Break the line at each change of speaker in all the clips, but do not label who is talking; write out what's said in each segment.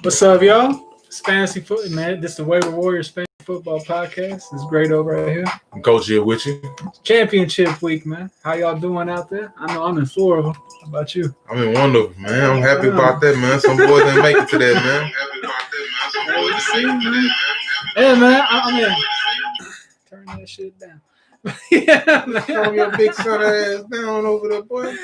What's up, y'all? It's Fantasy Foot, man. This is the Waiver Warriors Fantasy Football Podcast. It's great over right here.
I'm Coach here with you.
Championship week, man. How y'all doing out there? I know I'm in 4 of them. How about you?
I'm in one of them, man. I'm happy about that, man. Some boys didn't make it to that, man.
Hey, man. I mean, turn that shit down. Yeah, man.
Turn your big son ass down over there, boy.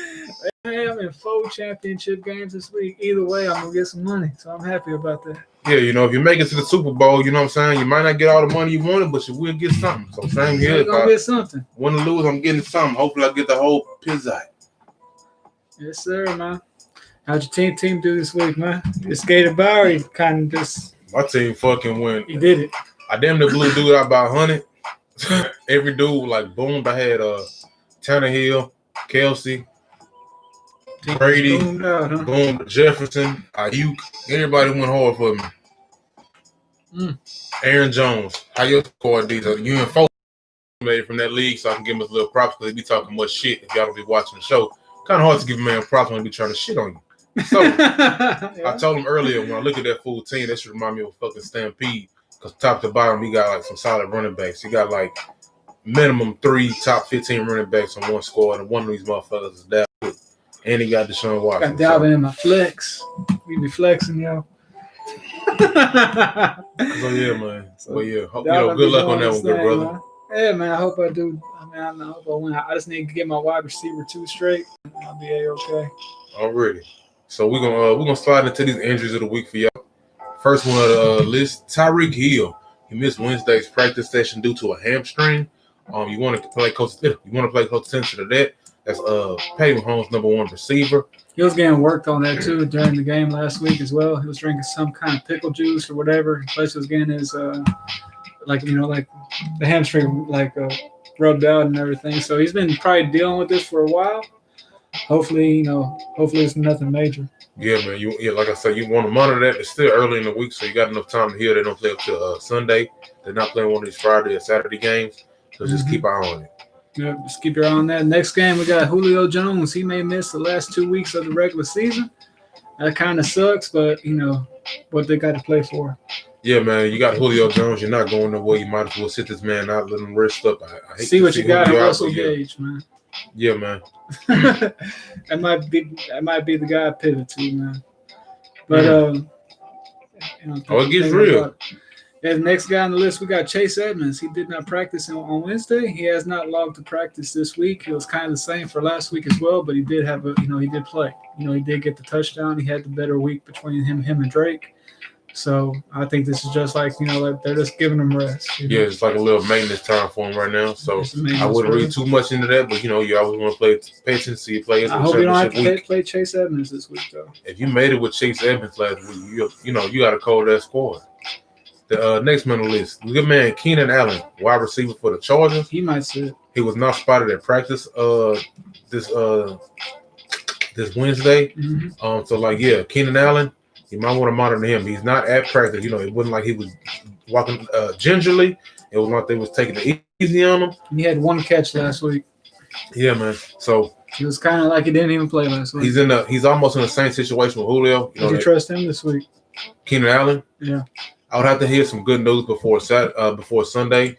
Hey, I'm in 4 championship games this week. Either way, I'm going to get some money. So I'm happy about that.
Yeah, you know, if you make it to the Super Bowl, you know what I'm saying? You might not get all the money you wanted, but you will get something. So same here.
You're going to get something.
Win or lose, I'm getting something. Hopefully I get the whole pizza.
Yes, sir, man. How'd your team do this week, man? You skated by or you kind of just...
My team fucking went.
You did it.
I damn near blew dude out by 100. Every dude, like, boomed. I had Tannehill, Kelsey, Brady, boom, Jefferson, Ayuk. Everybody went hard for me. Aaron Jones. How your score these? You and folks made from that league, so I can give him a little props because they be talking much shit if y'all don't be watching the show. Kind of hard to give a man props when they be trying to shit on you. So yeah. I told him earlier when I look at that full team, that should remind me of a fucking Stampede. Because top to bottom, he got like some solid running backs. He got like minimum 3 top 15 running backs on one squad, and one of these motherfuckers is Dalvin. And he got Deshaun Watson.
Got Dalvin in my flex. We be flexing, yo.
So yeah, man. Well, yeah. Hope, good luck on that one, good brother.
Man. Yeah, man. I hope I do. I hope I win. I just need to get my wide receiver 2 straight. I'll be A-okay.
Already. So we're gonna slide into these injuries of the week for y'all. First one of the list, Tyreek Hill. He missed Wednesday's practice session due to a hamstring. You want to play close attention to that. That's Peyton Mahomes' #1 receiver.
He was getting worked on that too during the game last week as well. He was drinking some kind of pickle juice or whatever. Plus, he was getting his like the hamstring rubbed out and everything. So he's been probably dealing with this for a while. Hopefully it's nothing major.
Yeah, man. Like I said, you want to monitor that. It's still early in the week, so you got enough time to heal. They don't play up to Sunday. They're not playing one of these Friday or Saturday games, so just keep an eye on it.
Yeah, just keep your eye on that. Next game, we got Julio Jones. He may miss the last 2 weeks of the regular season. That kind of sucks, but what they got to play for.
Yeah, man. You got Julio Jones. You're not going nowhere. You might as well sit this man out, let him rest up. I hate
see what you got in Russell Gage, man.
Yeah, man.
that might be the guy I pivot to, man. But
it gets real.
Yeah, the next guy on the list, we got Chase Edmonds. He did not practice on Wednesday. He has not logged to practice this week. It was kind of the same for last week as well, but he did have he did play. He did get the touchdown. He had the better week between him and Drake. So I think this is just like they're just giving him rest.
Yeah, it's like a little maintenance time for him right now. So I wouldn't read too much into that, but you always want to pay attention to your players.
I hope you don't have to play Chase Edmonds this week though.
If you made it with Chase Edmonds last week, you got to call that squad. The next man on the list, good man Keenan Allen, wide receiver for the Chargers.
He might sit.
He was not spotted at practice this Wednesday. So Keenan Allen. You might want to monitor him. He's not at practice. It wasn't like he was walking gingerly. It was like they was taking it easy on him.
He had 1 catch last week.
Yeah, man. So
he was kind of like he didn't even play last week.
He's almost in the same situation with Julio.
Did you trust him this week?
Keenan Allen?
Yeah.
I would have to hear some good news before Sunday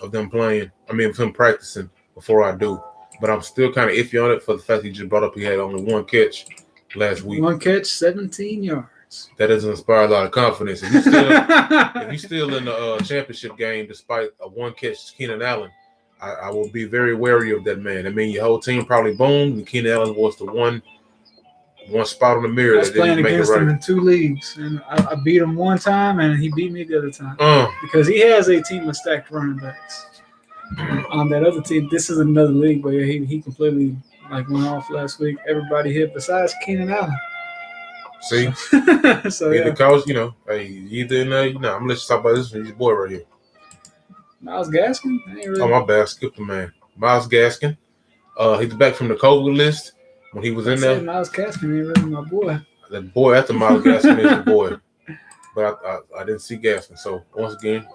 of them playing. Of him practicing before I do. But I'm still kind of iffy on it for the fact he just brought up he had only 1 catch last week.
1 catch, 17 yards.
That doesn't inspire a lot of confidence. If you're still in the championship game despite a 1 catch Keenan Allen, I will be very wary of that man. Your whole team probably boomed, and Keenan Allen was the one spot on the mirror.
I was playing against him in 2 leagues, and I beat him 1 time, and he beat me the other time because he has a team of stacked running backs. On that other team, this is another league where he completely went off last week. Everybody hit besides Keenan Allen.
See,
so yeah.
Because I'm gonna let you talk about this one. Your boy right here,
Myles Gaskin.
Oh my bad, skip the man. Myles Gaskin. He's back from the COVID list when he was in there.
Myles Gaskin ain't really my boy.
The boy after Myles Gaskin is your boy, but I didn't see Gaskin. So once again,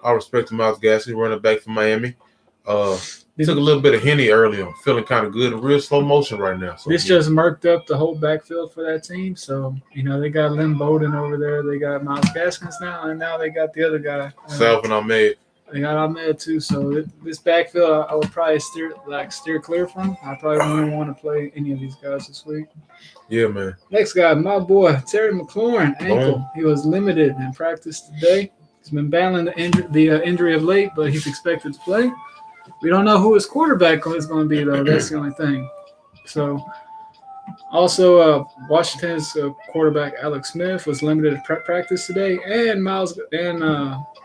I respect Myles Gaskin, running back from Miami. Took a little bit of Henny earlier. I'm feeling kind of good in real slow motion right now. So
this just murked up the whole backfield for that team. So, they got Lynn Bowden over there. They got Miles Gaskins now, and now they got the other guy.
Salvin Ahmed.
They got Ahmed too. So this backfield, I would probably steer clear from. I probably wouldn't want to play any of these guys this week.
Yeah, man.
Next guy, my boy, Terry McLaurin, ankle. Boom. He was limited in practice today. He's been battling the injury of late, but he's expected to play. We don't know who his quarterback is going to be, though. That's the only thing. So, also, Washington's quarterback Alex Smith was limited at practice today, and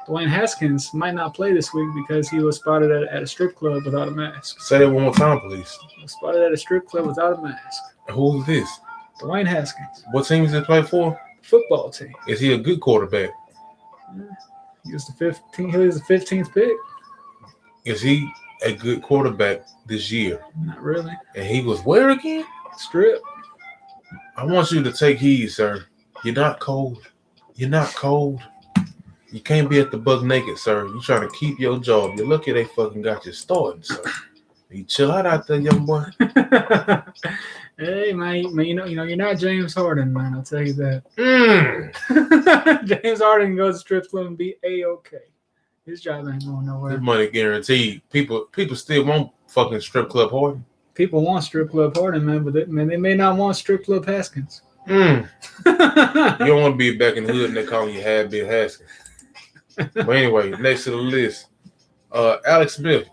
Dwayne Haskins might not play this week because he was spotted at a strip club without a mask.
Say that one more time, please.
He was spotted at a strip club without a mask.
Who is this?
Dwayne Haskins.
What team does he play for?
Football team.
Is he a good quarterback?
Yeah. He was the 15th pick.
Is he a good quarterback this year?
Not really.
And he was where again?
Strip.
I want you to take heed, sir. You're not cold. You're not cold. You can't be at the buck naked, sir. You're trying to keep your job. You're lucky they fucking got you starting, sir. You chill out there, young boy.
Hey, man, you're not James Harden, man. I'll tell you that. James Harden can go to the strip club and be A-okay. His job ain't going nowhere.
His money guaranteed. People still want fucking strip club Harden. People
want strip club Harden, man, but they may not want strip club Haskins.
You don't want to be back in the hood and they calling you Habit Haskins. But anyway, next to the list, Alex Smith.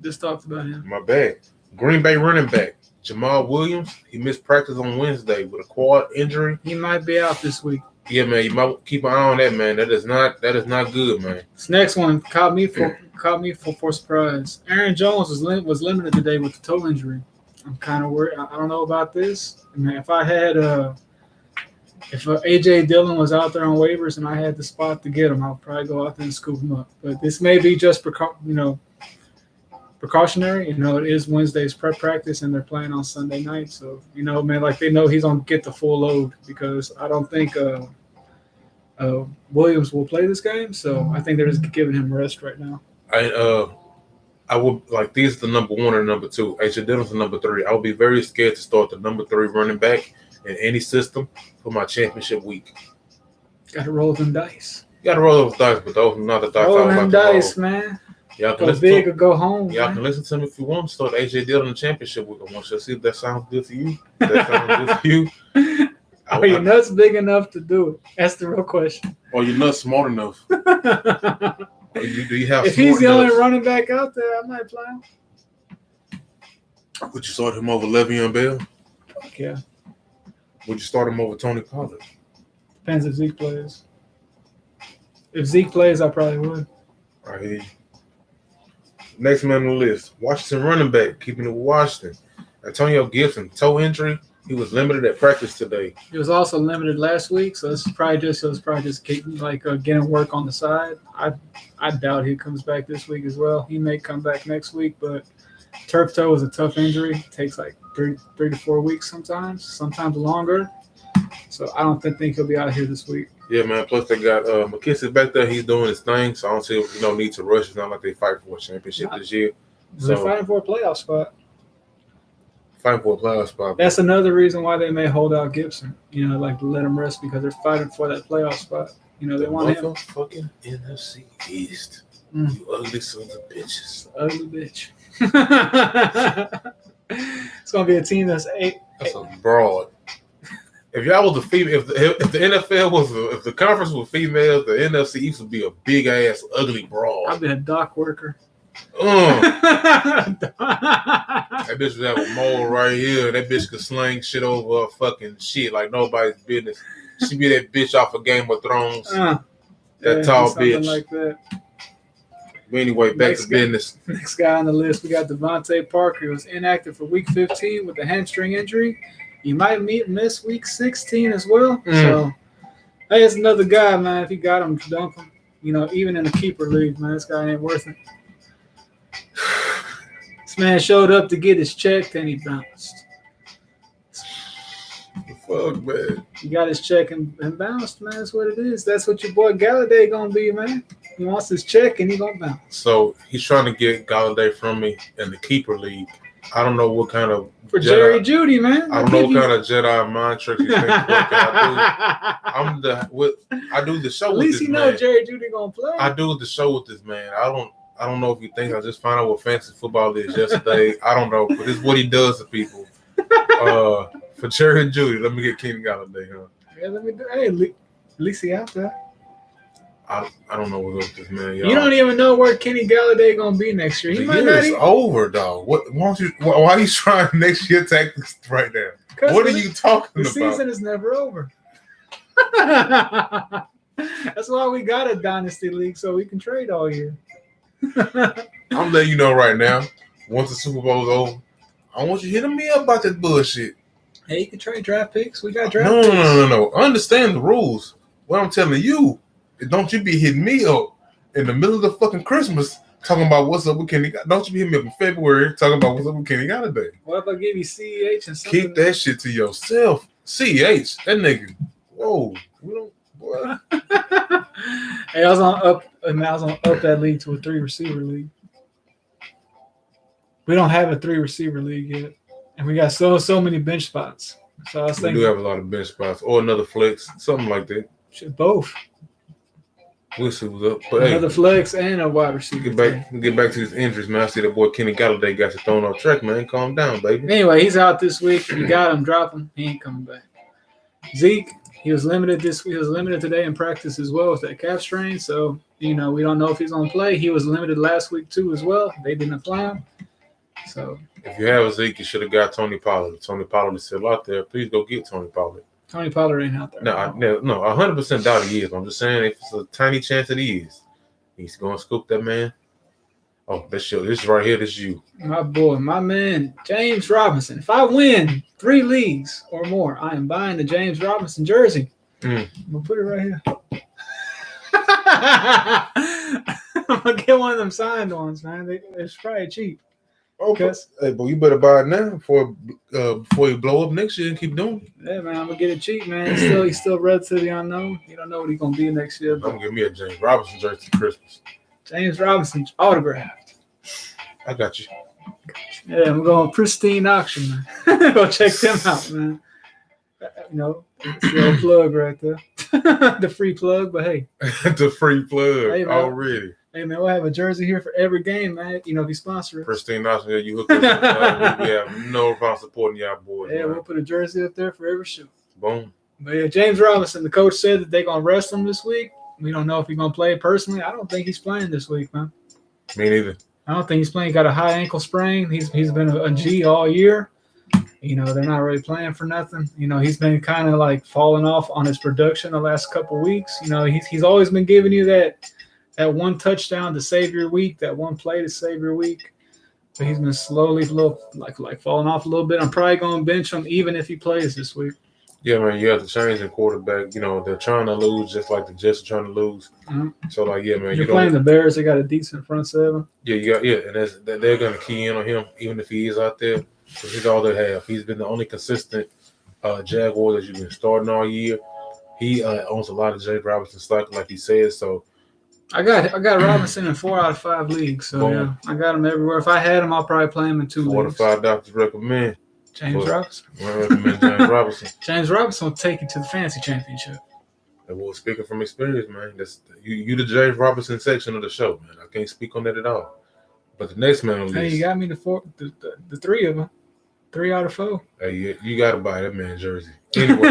Just talked about him.
My bad. Green Bay running back Jamal Williams. He missed practice on Wednesday with a quad injury.
He might be out this week.
Yeah, man. You might keep an eye on that, man. That is not good, man.
This next one caught me for surprise. Aaron Jones was limited today with the toe injury. I'm kind of worried. I don't know about this. I mean, if AJ Dillon was out there on waivers and I had the spot to get him, I'll probably go out there and scoop him up. But this may be just precautionary. It is Wednesday's prep practice and they're playing on Sunday night. So, man, like they know he's going to get the full load because I don't think Williams will play this game. So I think they're just giving him rest right now.
I would like these are the number one or number two. AJ Dillon's the number three. I would be very scared to start the number three running back in any system for my championship week.
Got to roll them dice.
You got to roll those dice, but those are not the dice.
Roll them dice, man.
Y'all can
go big or go home.
Y'all can listen to me if you want to start AJ Dillon in the championship week. I want you to see if that sounds good to you. If that sounds good to you.
Are your nuts big enough to do it? That's the real question.
Or your nuts smart enough? Do you have?
If he's the only running back out there, I might play him.
Would you start him over Le'Veon Bell?
Fuck yeah.
Would you start him over Tony Pollard?
Depends if Zeke plays. If Zeke plays, I probably would.
I hear you. Next man on the list, Washington running back, keeping it with Washington. Antonio Gibson, toe injury. He was limited at practice today.
He was also limited last week, so this is probably just getting work on the side. I doubt he comes back this week as well. He may come back next week, but turf toe is a tough injury. It takes like 3 to 4 weeks sometimes longer. So I don't think he'll be out here this week.
Yeah, man. Plus they got McKissick back there. He's doing his thing, so I don't see no need to rush. It's not like they fight for a championship this year.
They're fighting for a playoff spot.
Fighting for a playoff spot.
That's another reason why they may hold out Gibson. Like to let him rest because they're fighting for that playoff spot. They want him.
Fucking NFC East. You ugly sons of bitches.
Ugly bitch. It's gonna be a team that's eight.
That's a broad. If y'all was the female, if the NFL was, if the conference was females, the NFC East would be a big ass ugly broad.
I've been a dock worker.
That bitch would have a mole right here. That bitch could sling shit over fucking shit like nobody's business. She be that bitch off of Game of Thrones. That tall bitch.
Like that.
But anyway, back to business.
Next guy on the list, we got Devontae Parker. He was inactive for Week 15 with a hamstring injury. He might miss Week 16 as well. So, hey, it's another guy, man. If you got him, dump him. Even in the keeper league, man, this guy ain't worth it. This man showed up to get his check, and he bounced.
fuck, man?
He got his check and bounced, man. That's what it is. That's what your boy Galladay gonna be, man. He wants his check and he gonna bounce.
So he's trying to get Galladay from me in the keeper league. I don't know what kind of
for Jedi, Jerry Judy, man.
I don't know what kind of Jedi mind tricks you think I do the show.
At
with
least
this
you know
man.
Jerry Judy gonna play.
I do the show with this man. I don't know if you think I just found out what fantasy football is yesterday. I don't know, but it's what he does to people. For Jerry Judy, let me get Kenny Galladay, huh?
Yeah, let me do. Hey, at least he out there.
I don't know what's up with this man, y'all.
You don't even know where Kenny Galladay gonna be next year. He might not even
over, dog. Why are you trying next year tactics right now? What are you talking about?
The season is never over. That's why we got a dynasty league so we can trade all year.
I'm letting you know right now. Once the Super Bowl is over, I want you hitting me up about that bullshit.
Hey, you can trade draft picks. We got draft
picks.
No.
Understand the rules. What I'm telling you. Don't you be hitting me up in the middle of the fucking Christmas talking about what's up with Kenny. Don't you be hitting me up in February talking about what's up with Kenny Galladay.
What if I give you CEH and something?
Keep that shit to yourself. CEH, that nigga. Whoa. We don't, boy.
Hey, I was on up that league to a 3-receiver league. We don't have a 3-receiver league yet. And we got so many bench spots. So I was thinking.
We do have a lot of bench spots or another flex, something like that.
Shit, both.
We'll see what's up. But
another flex and a wide receiver.
Get back to his injuries, man. I see that boy Kenny Galladay got you thrown off track, man. Calm down, baby.
Anyway, he's out this week. You got him, drop him. He ain't coming back. Zeke, he was limited today in practice as well with that calf strain. So, we don't know if he's gonna play. He was limited last week too as well. They didn't play him. So
if you have a Zeke, you should have got Tony Pollard. Tony Pollard is still out there. Please go get Tony Pollard.
Tony Pollard ain't out there.
No, 100% doubt he is. I'm just saying, if it's a tiny chance that he is, he's going to scoop that man. Oh, this right here, this you.
My boy, my man, James Robinson. If I win 3 leagues or more, I am buying the James Robinson jersey. I'm going to put it right here. I'm going to get one of them signed ones, man. It's probably cheap.
Okay. Hey, but you better buy it now before you blow up next year and keep doing it.
Yeah, man, I'm gonna get it cheap, man. He's still relatively unknown. You don't know what he's gonna be next year.
I'm gonna give me a James Robinson jersey for Christmas.
James Robinson autographed.
I got you.
Yeah, we're going pristine auction, man. Go check them out, man. It's the old plug right there. The free plug, but hey.
The free plug
hey,
already.
Hey, man, we'll have a jersey here for every game, man. If you sponsor it.
Pristine auction, you hook us up. We have no problem supporting y'all boys.
Yeah,
man.
we'll put a jersey up there for every shoe.
Boom.
But yeah, James Robinson, the coach said that they're going to rest him this week. We don't know if he's going to play personally. I don't think he's playing this week, man.
Me neither.
I don't think he's playing. He got a high ankle sprain. He's been a G all year. They're not really playing for nothing. He's been kind of like falling off on his production the last couple of weeks. He's always been giving you that one touchdown to save your week, that one play to save your week. But he's been slowly like falling off a little bit. I'm probably going to bench him even if he plays this week.
Yeah, man, you have to change the quarterback. They're trying to lose just like the Jets are trying to lose.
Mm-hmm.
So, yeah, man.
You're playing the Bears. They got a decent front seven.
Yeah, and they're going to key in on him even if he is out there. So he's all they have. He's been the only consistent Jaguar that you've been starting all year. He owns a lot of James Robinson stock, like he said. So
I got Robinson in 4 out of 5 leagues. So yeah, I got him everywhere. If I had him, I'll probably play him in 2 leagues.
4 to 5 doctors recommend.
James Robinson.
I recommend James Robinson.
James Robinson will take you to the fantasy championship.
And we're speaking from experience, man. That's you the James Robinson section of the show, man. I can't speak on that at all. But the next man on the list.
Hey, you got me the 3 of them. 3 out of 4.
Hey, you got to buy that man jersey. Anyway,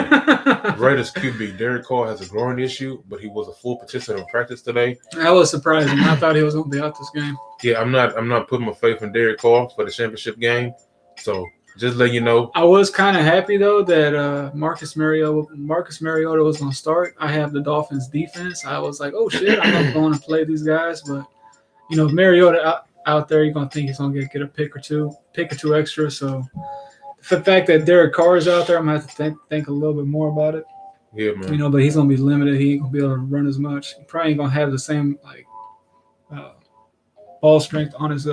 Raiders QB Derek Carr has a groin issue, but he was a full participant in practice today.
That was surprising. I thought he was going to be out this game.
Yeah, I'm not putting my faith in Derek Carr for the championship game. So just let you know.
I was kind of happy though that Marcus Mariota was going to start. I have the Dolphins defense. I was like, oh shit, I'm not going to play these guys, but if Mariota out there, you're going to think he's going to get a pick or two extra. So the fact that Derek Carr is out there, I'm going to have to think a little bit more about it.
Yeah, man.
But he's going to be limited. He ain't going to be able to run as much. He probably ain't going to have the same ball strength on his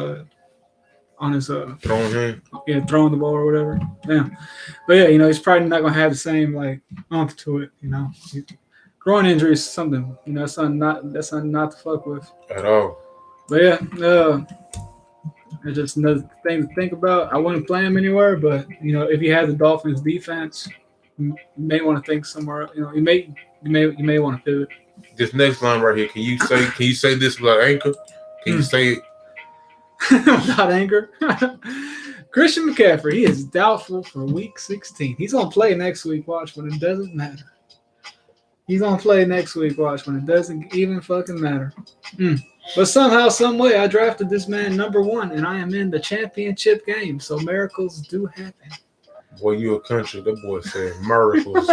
on his
throwing him.
Yeah, throwing the ball or whatever. Yeah, but yeah, he's probably not gonna have the same like oomph to it. Groin injury is something. That's something not to fuck with
At all.
But yeah, it's just another thing to think about. I wouldn't play him anywhere, but if you had the Dolphins defense, you may want to think somewhere. You may want to pivot.
This next line right here, can you say this without anchor? Can you say it
without anchor? Christian McCaffrey, he is doubtful for Week 16. He's gonna play next week. Watch, when it doesn't matter. He's gonna play next week. Watch, when it doesn't even fucking matter. But somehow, some way, I drafted this man number 1, and I am in the championship game. So miracles do happen.
Boy, you a country. That boy said miracles.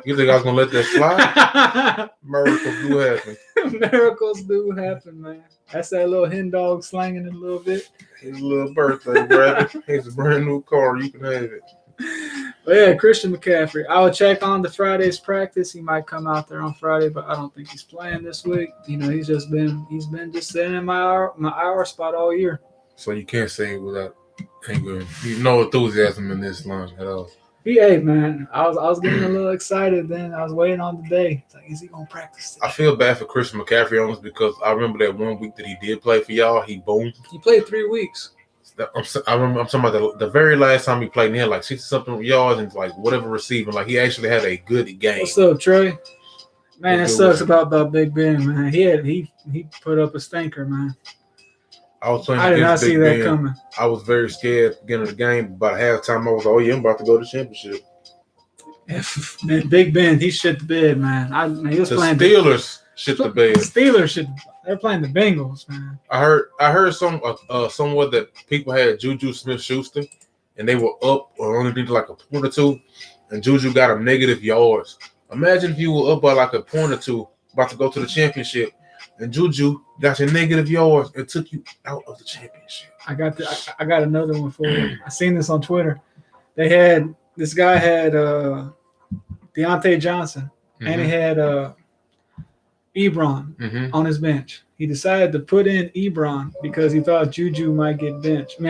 You think I was gonna let that slide? Miracles do happen.
Miracles do happen, man. That's that little hen dog slanging it a little bit.
His little birthday, brother. It's a brand new car. You can have it.
But yeah, Christian McCaffrey. I will check on the Friday's practice. He might come out there on Friday, but I don't think he's playing this week. He's been just sitting in my hour spot all year.
So you can't say it without anger. No enthusiasm in this line at all.
Hey man, I was getting a little excited then. I was waiting on the day. It's like, is he gonna practice today?
I feel bad for Christian McCaffrey almost because I remember that one week that he did play for y'all. He boomed.
He played 3 weeks.
I'm talking about the very last time he played, and he had like 60-something yards and like whatever receiving. Like he actually had a good game.
What's up, Trey? Man, that sucks about Big Ben, man. He put up a stinker, man.
I
did not see that coming.
I was very scared at the beginning of the game. About halftime, I was like, oh yeah, I'm about to go to the championship.
Man, Big Ben, he shit the bed, man. He was playing
Steelers shit the bed.
Steelers shit. They're playing the Bengals, man.
I heard somewhere that people had Juju Smith-Schuster, and they were up or only needed like a point or two, and Juju got them negative yards. Imagine if you were up by like a point or two, about to go to the championship, and Juju got your negative yards and took you out of the championship.
I got another one for you. I seen this on Twitter. This guy had Deontay Johnson, and he had Ebron on his bench. He decided to put in Ebron because he thought Juju might get benched.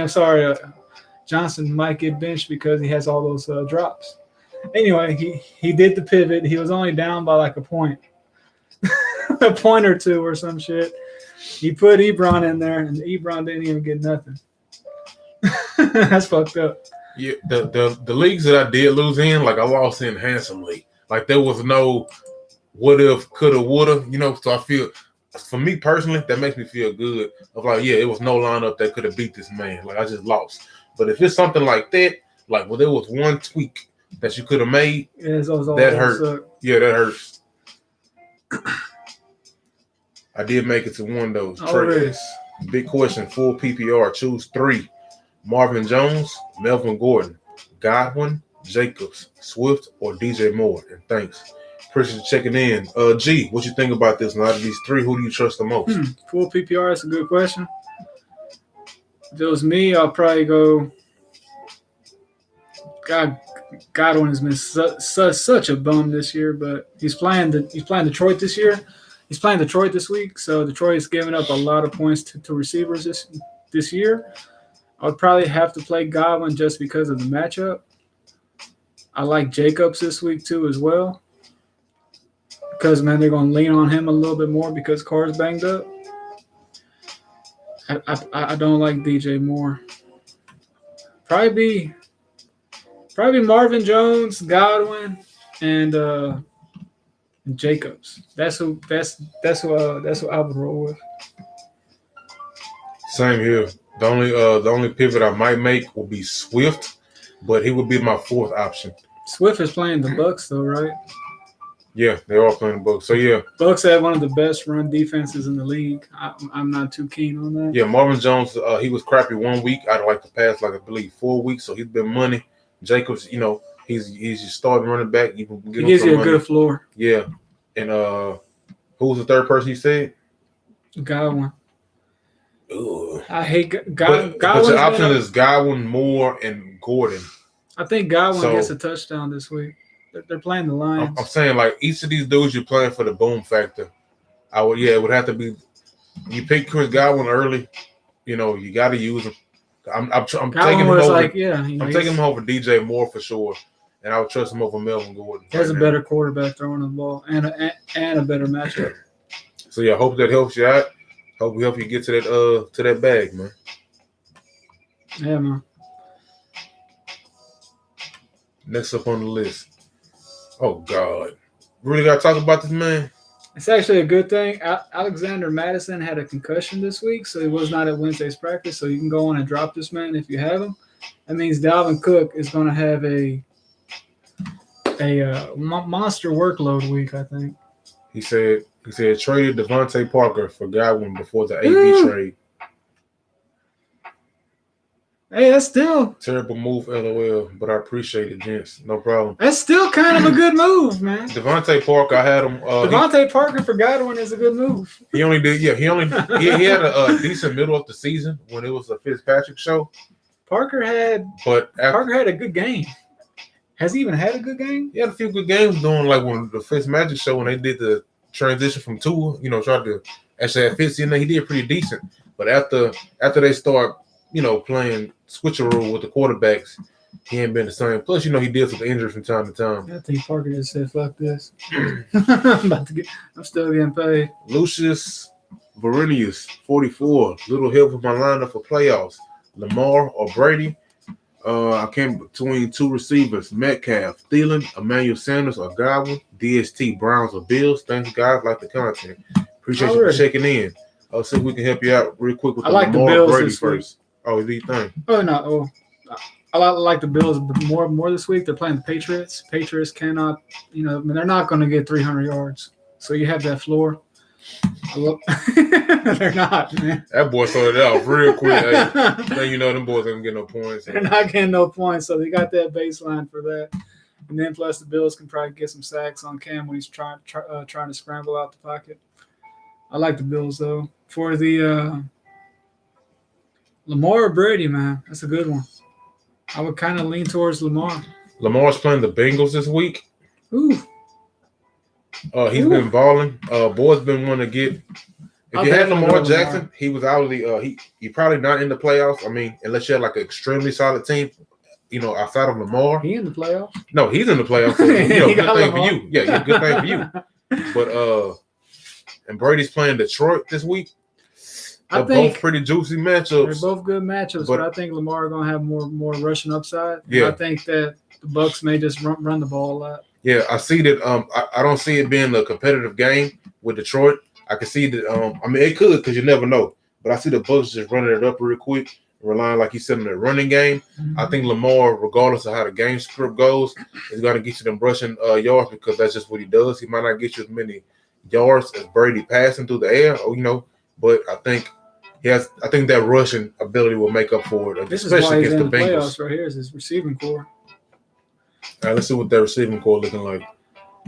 Johnson might get benched because he has all those drops. Anyway, he did the pivot. He was only down by like a point. A point or two or some shit. He put Ebron in there, and Ebron didn't even get nothing. That's fucked up.
Yeah, the leagues that I did lose in, like I lost in handsomely. Like there was no what if, coulda, woulda, So I feel, for me personally, that makes me feel good. Of like, yeah, it was no lineup that could have beat this man. Like I just lost. But if it's something like that, like there was one tweak that you could have made, that hurt. Yeah, that hurts. I did make it to one of those trades. Big question, full PPR. Choose 3. Marvin Jones, Melvin Gordon, Godwin, Jacobs, Swift, or DJ Moore. And thanks. Appreciate you checking in. G, what you think about this? Out of these 3, who do you trust the most?
Full PPR, that's a good question. If it was me, I'll probably go. Godwin has been such a bum this year, but he's playing Detroit this year. He's playing Detroit this week, so Detroit's giving up a lot of points to receivers this year. I would probably have to play Godwin just because of the matchup. I like Jacobs this week too as well. Because, man, they're going to lean on him a little bit more because Carr's banged up. I don't like DJ Moore. Probably Marvin Jones, Godwin, and Jacobs. That's who I would roll with.
Same here. The only pivot I might make will be Swift, but he would be my 4th option.
Swift is playing the Bucs though, right?
Yeah, they are playing the Bucs. So yeah,
Bucs have one of the best run defenses in the league. I'm not too keen on that.
Yeah, Marvin Jones, he was crappy 1 week. I'd like to pass I believe 4 weeks. So he's been money. Jacobs, he's your starting running back. You can
he gives you a good floor.
Yeah, and who was the third person you said?
Godwin.
Ugh.
I hate Godwin.
But your option is Godwin, Moore, and Gordon.
I think Godwin gets a touchdown this week. They're playing the Lions.
I'm saying like each of these dudes you're playing for the boom factor. It would have to be. You pick Chris Godwin early, you got to use him. I'm taking him over.
Like, yeah,
I'm taking him over DJ Moore for sure, and I would trust him over Melvin Gordon.
He has a better quarterback throwing the ball and a better matchup.
So yeah, hope that helps you out. Hope we help you get to that bag, man.
Yeah, man.
Next up on the list. Oh God, really got to talk about this man.
It's actually a good thing. Alexander Madison had a concussion this week, so he was not at Wednesday's practice. So you can go on and drop this man if you have him. That means Dalvin Cook is going to have a monster workload week, I think.
He said traded Devontae Parker for Godwin before the AB trade.
Hey, that's still
terrible move, LOL, but I appreciate it, gents. No problem.
That's still kind of a good move, man.
Devontae Parker, I had him.
Devontae Parker for Godwin is a good move.
He had a decent middle of the season when it was a Fitzpatrick show.
Parker had a good game. Has he even had a good game?
He had a few good games doing like when the Fitzmagic show when they did the transition from Tua, tried to actually have Fitz in there. He did pretty decent, but after they start, playing switcheroo with the quarterbacks, he ain't been the same. Plus, he deals with injuries from time to time.
I think Parker just said, "Fuck this." I'm still getting paid.
Lucius Verenius, 44. Little help with my lineup for playoffs. Lamar or Brady. I came between two receivers, Metcalf, Thielen, Emmanuel Sanders, or Godwin, DST, Browns, or Bills. Thanks, guys. Like the content. Appreciate you for checking in. I'll see if we can help you out real quick with
Lamar
or Brady first. Oh, is he thing?
Oh, no. I like the Bills more this week. They're playing the Patriots. Patriots cannot, they're not going to get 300 yards. So you have that floor. They're not, man.
That boy started out real quick. Then them boys ain't getting no points.
They're not getting no points, so they got that baseline for that. And then plus the Bills can probably get some sacks on Cam when he's trying to scramble out the pocket. I like the Bills though. For the Lamar or Brady, man, that's a good one. I would kind of lean towards Lamar.
Lamar's playing the Bengals this week.
Ooh.
He's been balling. Boy's been wanting to get. If you had Lamar Jackson, he was out of the. He probably not in the playoffs. I mean, unless you had like an extremely solid team, outside of Lamar.
He in the playoffs?
No, he's in the playoffs. So, good thing for you. Yeah, good thing for you. But and Brady's playing Detroit this week. They're both pretty juicy matchups.
They're both good matchups, but I think Lamar gonna have more rushing upside.
Yeah,
I think that the Bucs may just run the ball a lot.
Yeah, I see that. I don't see it being a competitive game with Detroit. I can see that. It could because you never know. But I see the Bucs just running it up real quick, relying, like you said, on the running game. Mm-hmm. I think Lamar, regardless of how the game script goes, is going to get you them rushing yards because that's just what he does. He might not get you as many yards as Brady passing through the air, but I think I think that rushing ability will make up for it,
this
especially
is why
against the Bengals.
Playoffs right here is his receiving core.
All right, let's see what their receiving core looking like.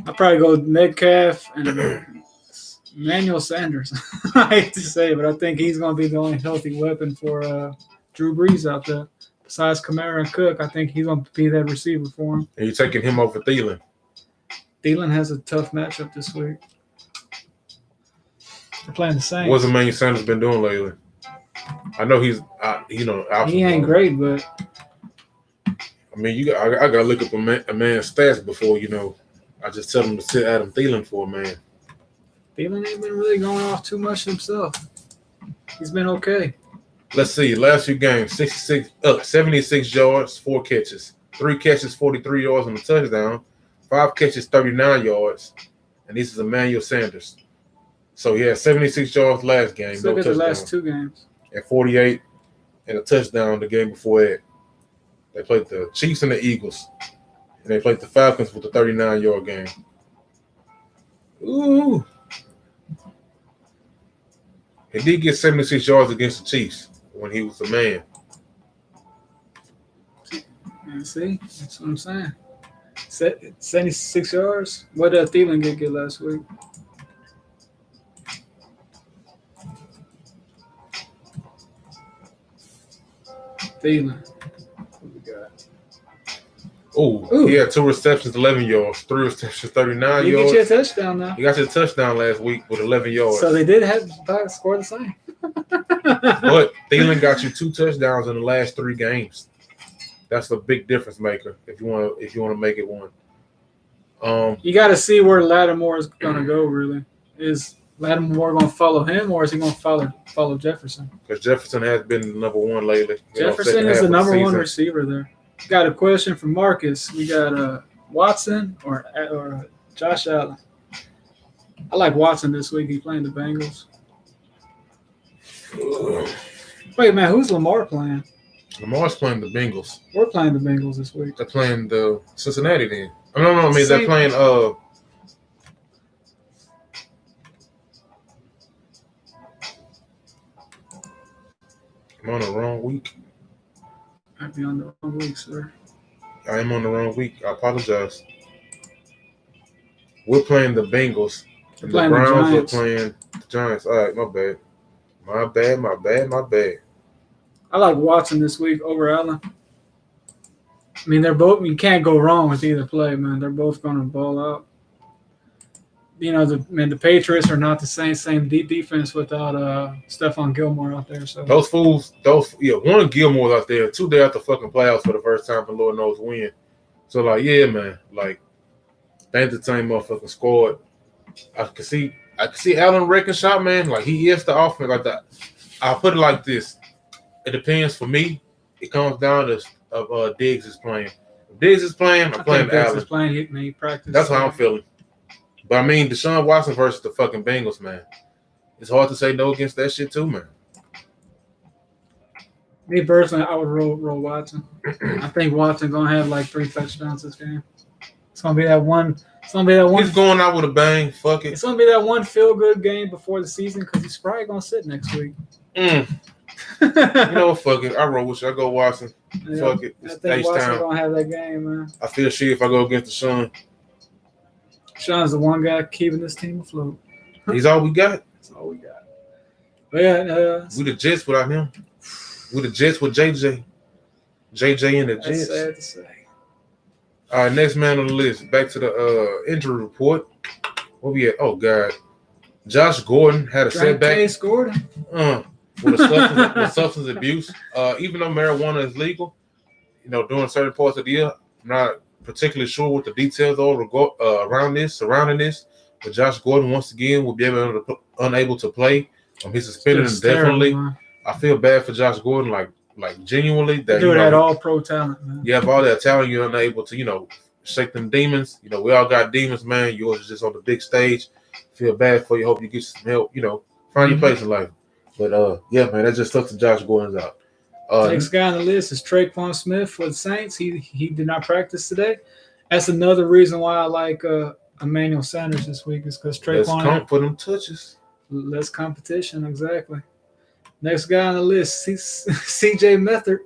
I'll probably go Metcalf and Emmanuel Sanders. I hate to say it, but I think he's going to be the only healthy weapon for Drew Brees out there. Besides Kamara and Cook, I think he's going to be that receiver for him.
And you're taking him over Thielen.
Thielen has a tough matchup this week. They're playing the Saints.
What's Emmanuel Sanders been doing lately? I know he's,
he ain't great, but
I mean, I gotta look up a man's stats before I just tell him to sit Adam Thielen for a man.
Thielen ain't been really going off too much himself. He's been okay.
Let's see. Last few games: 76 yards, 4 catches, 3 catches, 43 yards on the touchdown, 5 catches, 39 yards, and this is Emmanuel Sanders. So he had 76 yards last game.
Let's look at the last 2 games.
And 48 and a touchdown the game before that. They played the Chiefs and the Eagles. And they played the Falcons with a 39-yard game. Ooh. He did get 76 yards against the Chiefs when he was a man.
See? That's what I'm saying. 76 yards? What did Thielen get last week? Thielen. What we got?
Ooh, he had 2 receptions, 11 yards. 3 receptions, 39 yards.
You get you a touchdown now.
He got you a touchdown last week with 11 yards.
So they did have score the same.
But Thielen got you 2 touchdowns in the last 3 games. That's a big difference maker if you want to make it one.
You got to see where Lattimore is going to go. Really, is Lattimore going to follow him, or is he going to follow Jefferson?
Because Jefferson has been the number 1 lately.
Jefferson is the number 1 receiver there. Got a question from Marcus. We got Watson or Josh Allen. I like Watson this week. He's playing the Bengals. Wait, man, who's Lamar playing?
Lamar's playing the Bengals.
We're playing the Bengals this week.
They're playing the Cincinnati then. No, they're playing I'm on the wrong week.
I'd be on the wrong week, sir.
I am on the wrong week. I apologize. We're playing the Bengals. And the Browns are playing the Giants. All right, my bad. My bad.
I like Watson this week over Allen. I mean, they're both. You can't go wrong with either play, man. They're both going to ball out. You know, the Patriots are not the same deep defense without Stephon Gilmore out there. So
those fools, one Gilmore's out there, 2 days after fucking playoffs for the first time, and Lord knows when. So like, yeah, man, like they entertain motherfucking squad. I can see Allen wrecking shot, man. Like he is the offense like that. I'll put it like this. It depends for me. It comes down to if Diggs is playing. If Diggs is playing, I'm playing Allen.
Diggs is playing, he practiced.
That's how I'm feeling. But I mean, Deshaun Watson versus the fucking Bengals, man. It's hard to say no against that shit too, man.
Me personally, I would roll Watson. I think Watson's gonna have like 3 touchdowns this game. It's gonna be that one. He's
going out with a bang. Fuck it.
It's gonna be that one feel-good game before the season because he's probably gonna sit next week.
You know what? Fuck it. I roll with you. I go Watson.
Yeah,
fuck it.
I think Watson's gonna have that game, man.
I feel shit if I go against Deshaun.
Sean's the one guy keeping this team afloat.
He's all we got.
That's all we got. But yeah,
we the Jets without him. We the Jets with JJ. JJ and the Jets.
That's sad to say.
All right, next man on the list. Back to the injury report. What we at? Oh God, Josh Gordon had a setback.
Case Gordon.
With substance abuse. Even though marijuana is legal, you know, during certain parts of the year, I'm not particularly sure what the details are surrounding this. But Josh Gordon once again will be unable to play. He's suspended indefinitely. Terrible, I feel bad for Josh Gordon, like genuinely. That
dude had all pro talent, man.
You have all that talent, you're unable to, you know, shake them demons. You know, we all got demons, man. Yours is just on the big stage. Feel bad for you. Hope you get some help. You know, find your place in life. But yeah, man, that just sucks that Josh Gordon's out.
Next guy on the list is Traquan Smith for the Saints. He did not practice today. That's another reason why I like Emmanuel Sanders this week is because Traquan.
Let's come for them touches.
Less competition, exactly. Next guy on the list, CJ Method.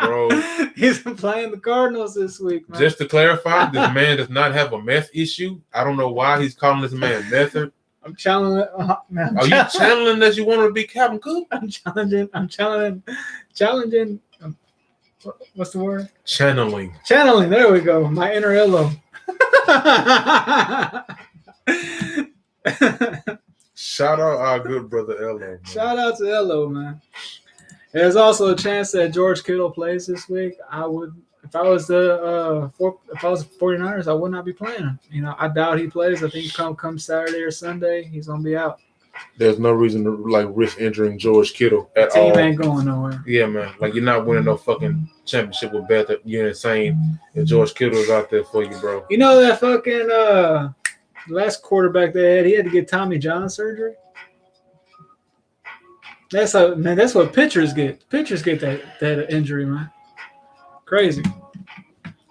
Bro. He's been playing the Cardinals this week, man.
Just to clarify, this man does not have a meth issue. I don't know why he's calling this man Method.
I'm challenging.
Are you channeling that you want to be Captain Cook?
I'm challenging. What's the word?
Channeling.
There we go. My inner Elo.
Shout out our good brother Elo. Man.
Shout out to Elo, man. There's also a chance that George Kittle plays this week. If I was the 49ers, I would not be playing him. You know, I doubt he plays. I think come Saturday or Sunday, he's gonna be out.
There's no reason to risk injuring George Kittle at all.
Team ain't going nowhere.
Yeah, man. Like you're not winning no fucking championship with Beth. You're insane. If George Kittle is out there for you, bro.
You know that fucking last quarterback they had, he had to get Tommy John surgery. That's what pitchers get. Pitchers get that injury, man. Crazy.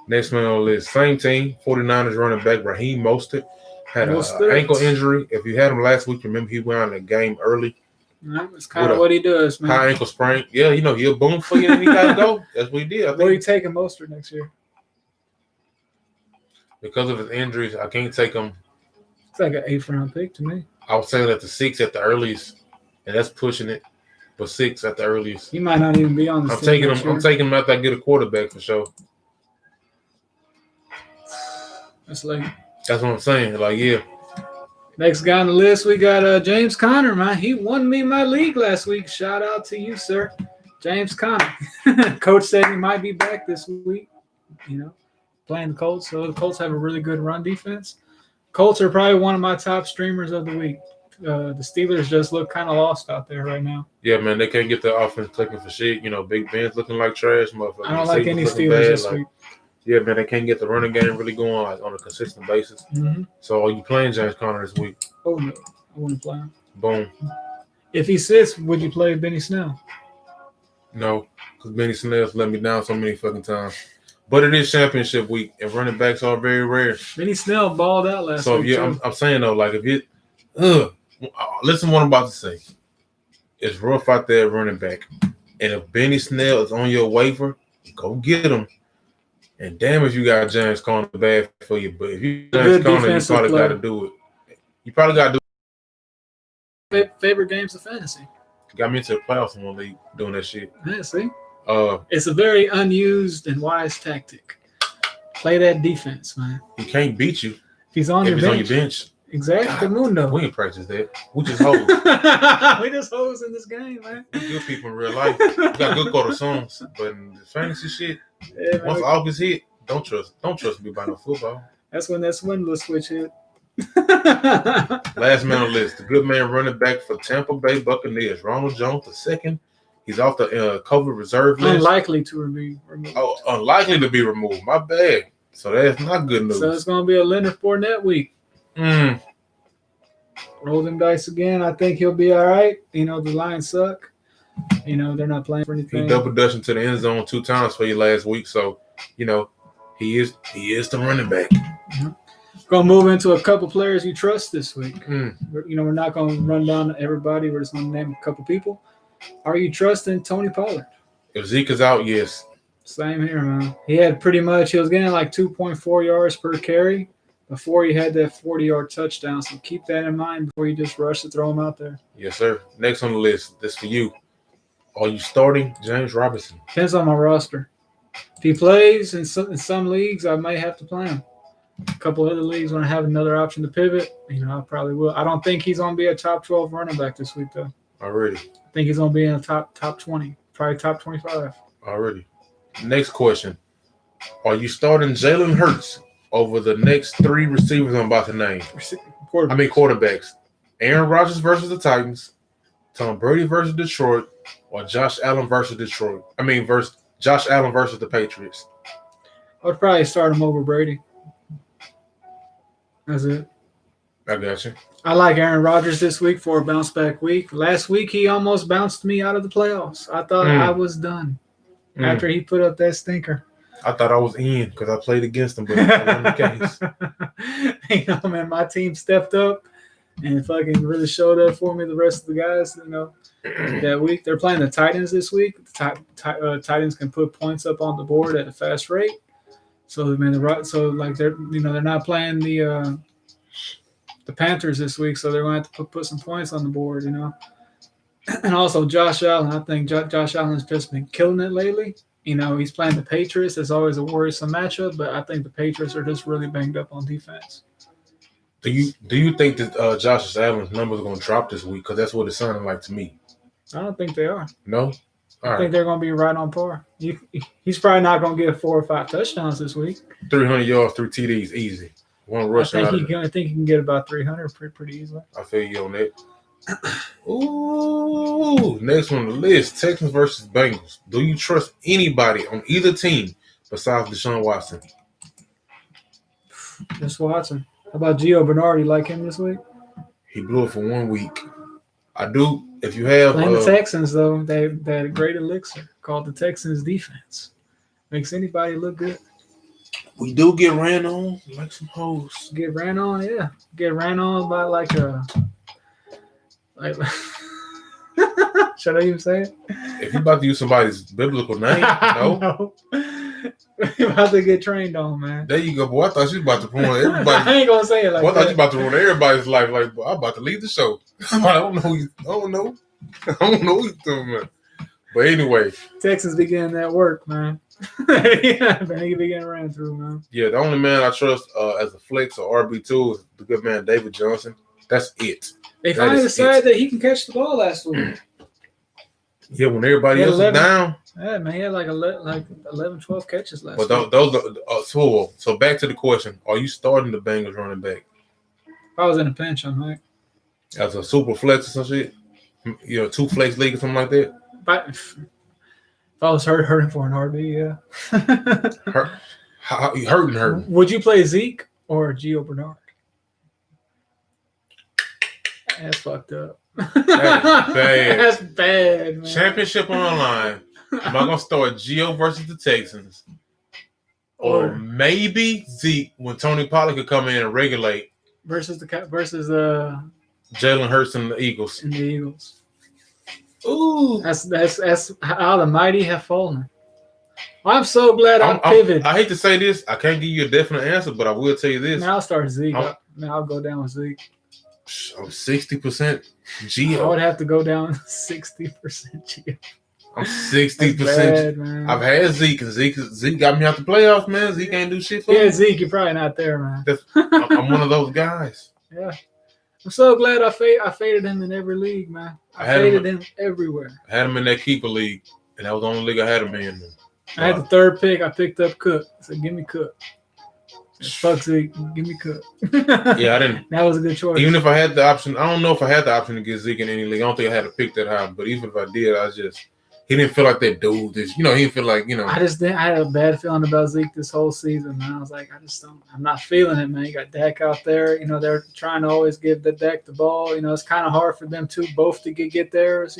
Next man on the list, same team, 49ers running back Raheem Mostert had an ankle injury. If you had him last week, remember he went on the game early.
That's kind of what he does, man.
High ankle sprain. Yeah, you know, he'll boom for you and he got to go. That's what he did.
Where are you taking Mostert next year?
Because of his injuries, I can't take him.
It's like an 8th round pick to me.
I was saying at the 6 at the earliest, and that's pushing it. But 6 at the earliest.
He might not even be on the team.
I'm taking him after I get a quarterback for sure.
That's late.
That's what I'm saying. Like, yeah.
Next guy on the list, we got James Conner, man. He won me my league last week. Shout out to you, sir. James Conner. Coach said he might be back this week, playing the Colts. So the Colts have a really good run defense. Colts are probably one of my top streamers of the week. The Steelers just look kind of lost out there right now.
Yeah, man, they can't get the offense clicking for shit. Big Ben's looking like trash, motherfucker.
I don't like any Steelers this week.
Yeah, man, they can't get the running game really going on a consistent basis.
Mm-hmm.
So are you playing James Conner this week?
Oh, no. I wouldn't play him.
Boom.
If he sits, would you play Benny Snell?
No, because Benny Snell's let me down so many fucking times. But it is championship week, and running backs are very rare.
Benny Snell balled out last week. So,
yeah, I'm saying, though, like, if it listen to what I'm about to say. It's rough out there running back. And if Benny Snell is on your waiver, go get him. And damn if you got James Conner bad for you. But if you James Conner, you probably got to do it. You probably got to do
it. Favorite games of fantasy.
Got me into the playoffs in one league doing that shit.
Yeah, see? It's a very unused and wise tactic. Play that defense, man.
He can't beat you.
If he's on your bench. Exactly, Mundo.
We ain't practice that. We just hoes.
We just hoes in this game, man.
We good people in real life. We got good quarter songs, but in the fantasy shit, once August hit, don't trust me about no football.
That's when that swindler switch hit.
Last man on the list, the good man running back for Tampa Bay Buccaneers, Ronald Jones II. He's off the COVID reserve list.
Unlikely to be removed.
Oh, unlikely to be removed. My bad. So that's not good news.
So it's going to be a Leonard Fournette week. Roll them dice again. I think he'll be all right. The Lions suck. They're not playing for anything.
He double dutched into the end zone 2 times for you last week. So, he is the running back.
Mm-hmm. Going to move into a couple players you trust this week. We're not going to run down everybody. We're just going to name a couple people. Are you trusting Tony Pollard?
If Zeke is out, yes.
Same here, man. He was getting like 2.4 yards per carry before he had that 40-yard touchdown. So keep that in mind before you just rush to throw him out there.
Yes, sir. Next on the list, this for you. Are you starting James Robinson?
Depends on my roster. If he plays in some leagues, I may have to play him. A couple other leagues, when I have another option to pivot, I probably will. I don't think he's going to be a top 12 running back this week, though.
Already.
I think he's going to be in the top 20, probably top 25.
Already. Next question. Are you starting Jalen Hurts over the next 3 receivers I'm about to name? Quarterbacks. Aaron Rodgers versus the Titans, Tom Brady versus Detroit, or Josh Allen versus Detroit. Versus Josh Allen versus the Patriots.
I would probably start him over Brady. That's it.
I got you.
I like Aaron Rodgers this week for a bounce back week. Last week, he almost bounced me out of the playoffs. I thought I was done after he put up that stinker.
I thought I was in because I played against him, but that wasn't the case.
Man, my team stepped up and fucking really showed up for me. The rest of the guys, that week. They're playing the Titans this week. The Titans can put points up on the board at a fast rate. So, they're not playing the Panthers this week, so they're going to have to put some points on the board, And also Josh Allen. I think Josh Allen's just been killing it lately. He's playing the Patriots. It's always a worrisome matchup, but I think the Patriots are just really banged up on defense.
Do you think that Josh Allen's numbers are going to drop this week? Because that's what it sounded like to me.
I don't think they are.
No?
I think they're going to be right on par. He's probably not going to get 4 or 5 touchdowns this week.
300 yards, 3 TDs, easy. One rush.
I think he can get about 300 pretty easily.
I feel you on that. Ooh, next one on the list, Texans versus Bengals. Do you trust anybody on either team besides Deshaun Watson?
Just Watson. How about Gio Bernard? You like him this week?
He blew it for 1 week. I do. If you have
playing the Texans, though, they had a great elixir called the Texans defense. Makes anybody look good.
We do get ran on like some hoes.
Get ran on, yeah. Get ran on by like should I even say it?
If you about to use somebody's biblical name, no.
No. You're about to get trained on, man.
There you go, boy. I thought you was about to ruin everybody.
I ain't gonna say it like that.
I thought you about to ruin everybody's life. Like, boy, I'm about to leave the show. I don't know. I don't know what you're doing, man. But anyway,
Texans be getting that work, man. Yeah, he be getting ran through, man.
Yeah, the only man I trust as a flex or RB2 is the good man David Johnson. That's it.
They finally decided that he can catch the ball last week.
Yeah, when everybody else is down.
Yeah, man, he had like 11, 12 catches last week.
But so back to the question: are you starting the Bengals running back?
If I was in a pinch, I might.
As a super flex or some shit, 2 flex league or something like that.
If I was hurting for an RB, yeah.
Hurting.
Would you play Zeke or Gio Bernard? That's fucked up.
That's bad.
That's bad, man.
Championship on the line. Am I gonna start Gio versus the Texans, or maybe Zeke when Tony Pollard could come in and regulate
versus
Jalen Hurts and the Eagles?
Ooh, that's how the mighty have fallen. I'm so glad I pivoted.
I hate to say this, I can't give you a definite answer, but I will tell you this.
Now I'll start Zeke. I'll go down with Zeke.
I'm 60% Gio.
I would have to go down 60% Gio.
I'm 60%. I've had Zeke, and Zeke got me out the playoffs, man. Zeke ain't do shit for me.
Yeah, Zeke, you're probably not there, man.
I'm one of those guys.
Yeah. I'm so glad I faded him in every league, man. I faded him everywhere.
I had him in that keeper league, and that was the only league I had him in.
I had the third pick. I picked up Cook. I said, give me Cook. Fuck Zeke. Give me Cook.
Yeah, I didn't.
That was a good choice.
Even if I had the option, I don't know if I had the option to get Zeke in any league. I don't think I had to pick that high. But even if I did, he didn't feel like that dude. He didn't feel like,
I had a bad feeling about Zeke this whole season, man. I was like, I'm not feeling it, man. You got Dak out there. They're trying to always give the Dak the ball. It's kind of hard for them both to get theirs,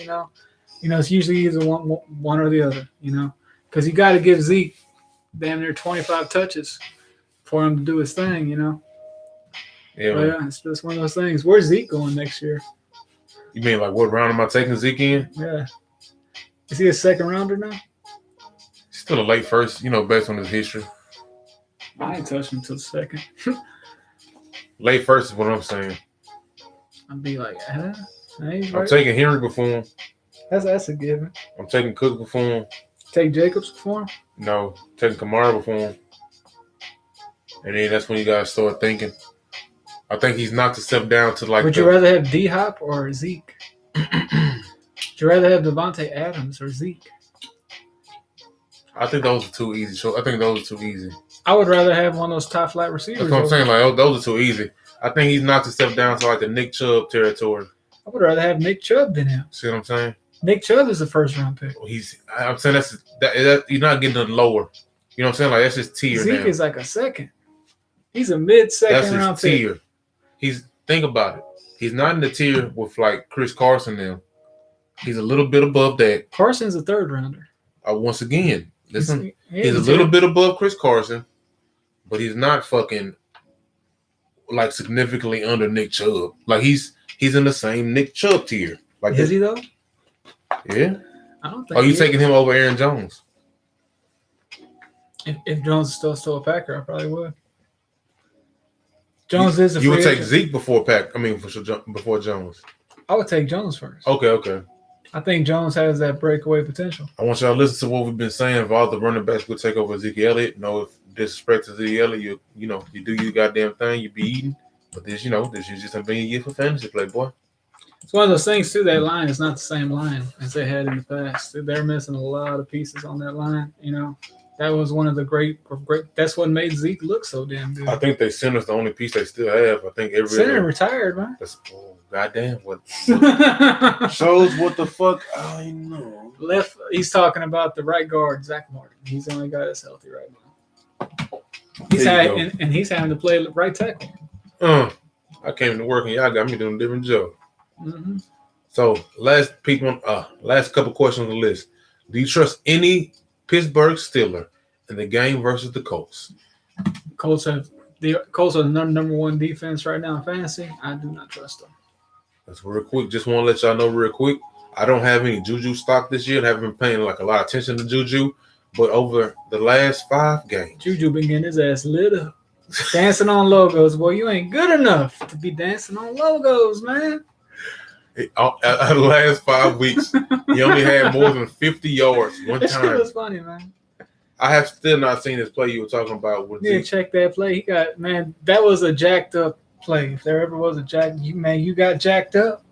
It's usually either one or the other, because you got to give Zeke damn near 25 touches for him to do his thing, Yeah, it's just one of those things. Where's Zeke going next year?
You mean like what round am I taking Zeke in?
Yeah. Is he a second rounder now?
He's still a late first, based on his history.
I ain't touching him till the second.
Late first is what I'm saying.
I'd be like,
I'm taking Henry before him.
That's a given.
I'm taking Cook before him.
Take Jacobs before him?
No, taking Kamara before him. And then that's when you guys start thinking. I think he's knocked himself down to like.
Would you rather have D-Hop or Zeke? Would you rather have Devontae Adams or Zeke?
I think those are too easy. I think those are too easy.
I would rather have one of those top flight receivers.
That's what I'm saying. Like those are too easy. I think he's knocked himself down to like the Nick Chubb territory.
I would rather have Nick Chubb than him.
See what I'm saying?
Nick Chubb is a first round pick.
I'm saying that you're not getting the lower. You know what I'm saying? Like that's just tier.
Zeke is like a second. He's a mid-second round
tier.
pick.
Think about it. He's not in the tier with like Chris Carson now. He's a little bit above that.
Carson's a third rounder.
Once again, listen, he's a little bit above Chris Carson, but he's not fucking like significantly under Nick Chubb. Like he's in the same Nick Chubb tier. Like
is he though?
Yeah.
I don't think.
Are you taking him over Aaron Jones?
If Jones is still a Packer, I probably would. Jones is a free
You would take
agent.
Zeke before Jones.
I would take Jones first.
Okay.
I think Jones has that breakaway potential.
I want y'all to listen to what we've been saying. If all the running backs would take over Ezekiel Elliott, if disrespect to Ezekiel Elliott, you do your goddamn thing, you be eating. But this is just a big year for fantasy play, boy.
It's one of those things too. That line is not the same line as they had in the past. They're missing a lot of pieces on that line. That was one of the great. That's what made Zeke look so damn good.
I think they center's the only piece they still have. I think every
center retired, man.
Goddamn, what shows what the fuck I know.
Left. He's talking about the right guard, Zach Martin. He's the only guy that's healthy right now. He's having to play right tackle.
I came to work and y'all got me doing a different job.
Mm-hmm.
So last couple questions on the list. Do you trust any Pittsburgh Steelers in the game versus the Colts? Colts are
the number one defense right now in fantasy. I do not trust them.
That's real quick. Just want to let y'all know real quick. I don't have any Juju stock this year. I haven't been paying like a lot of attention to Juju. But over the last 5 games,
Juju been getting his ass lit up. Dancing on logos. Boy, you ain't good enough to be dancing on logos, man.
Out of the last 5 weeks, he only had more than 50 yards one
that
time.
That shit was funny, man.
I have still not seen this play you were talking about.
Check that play. That was a jacked up play. If there ever was a you got jacked up,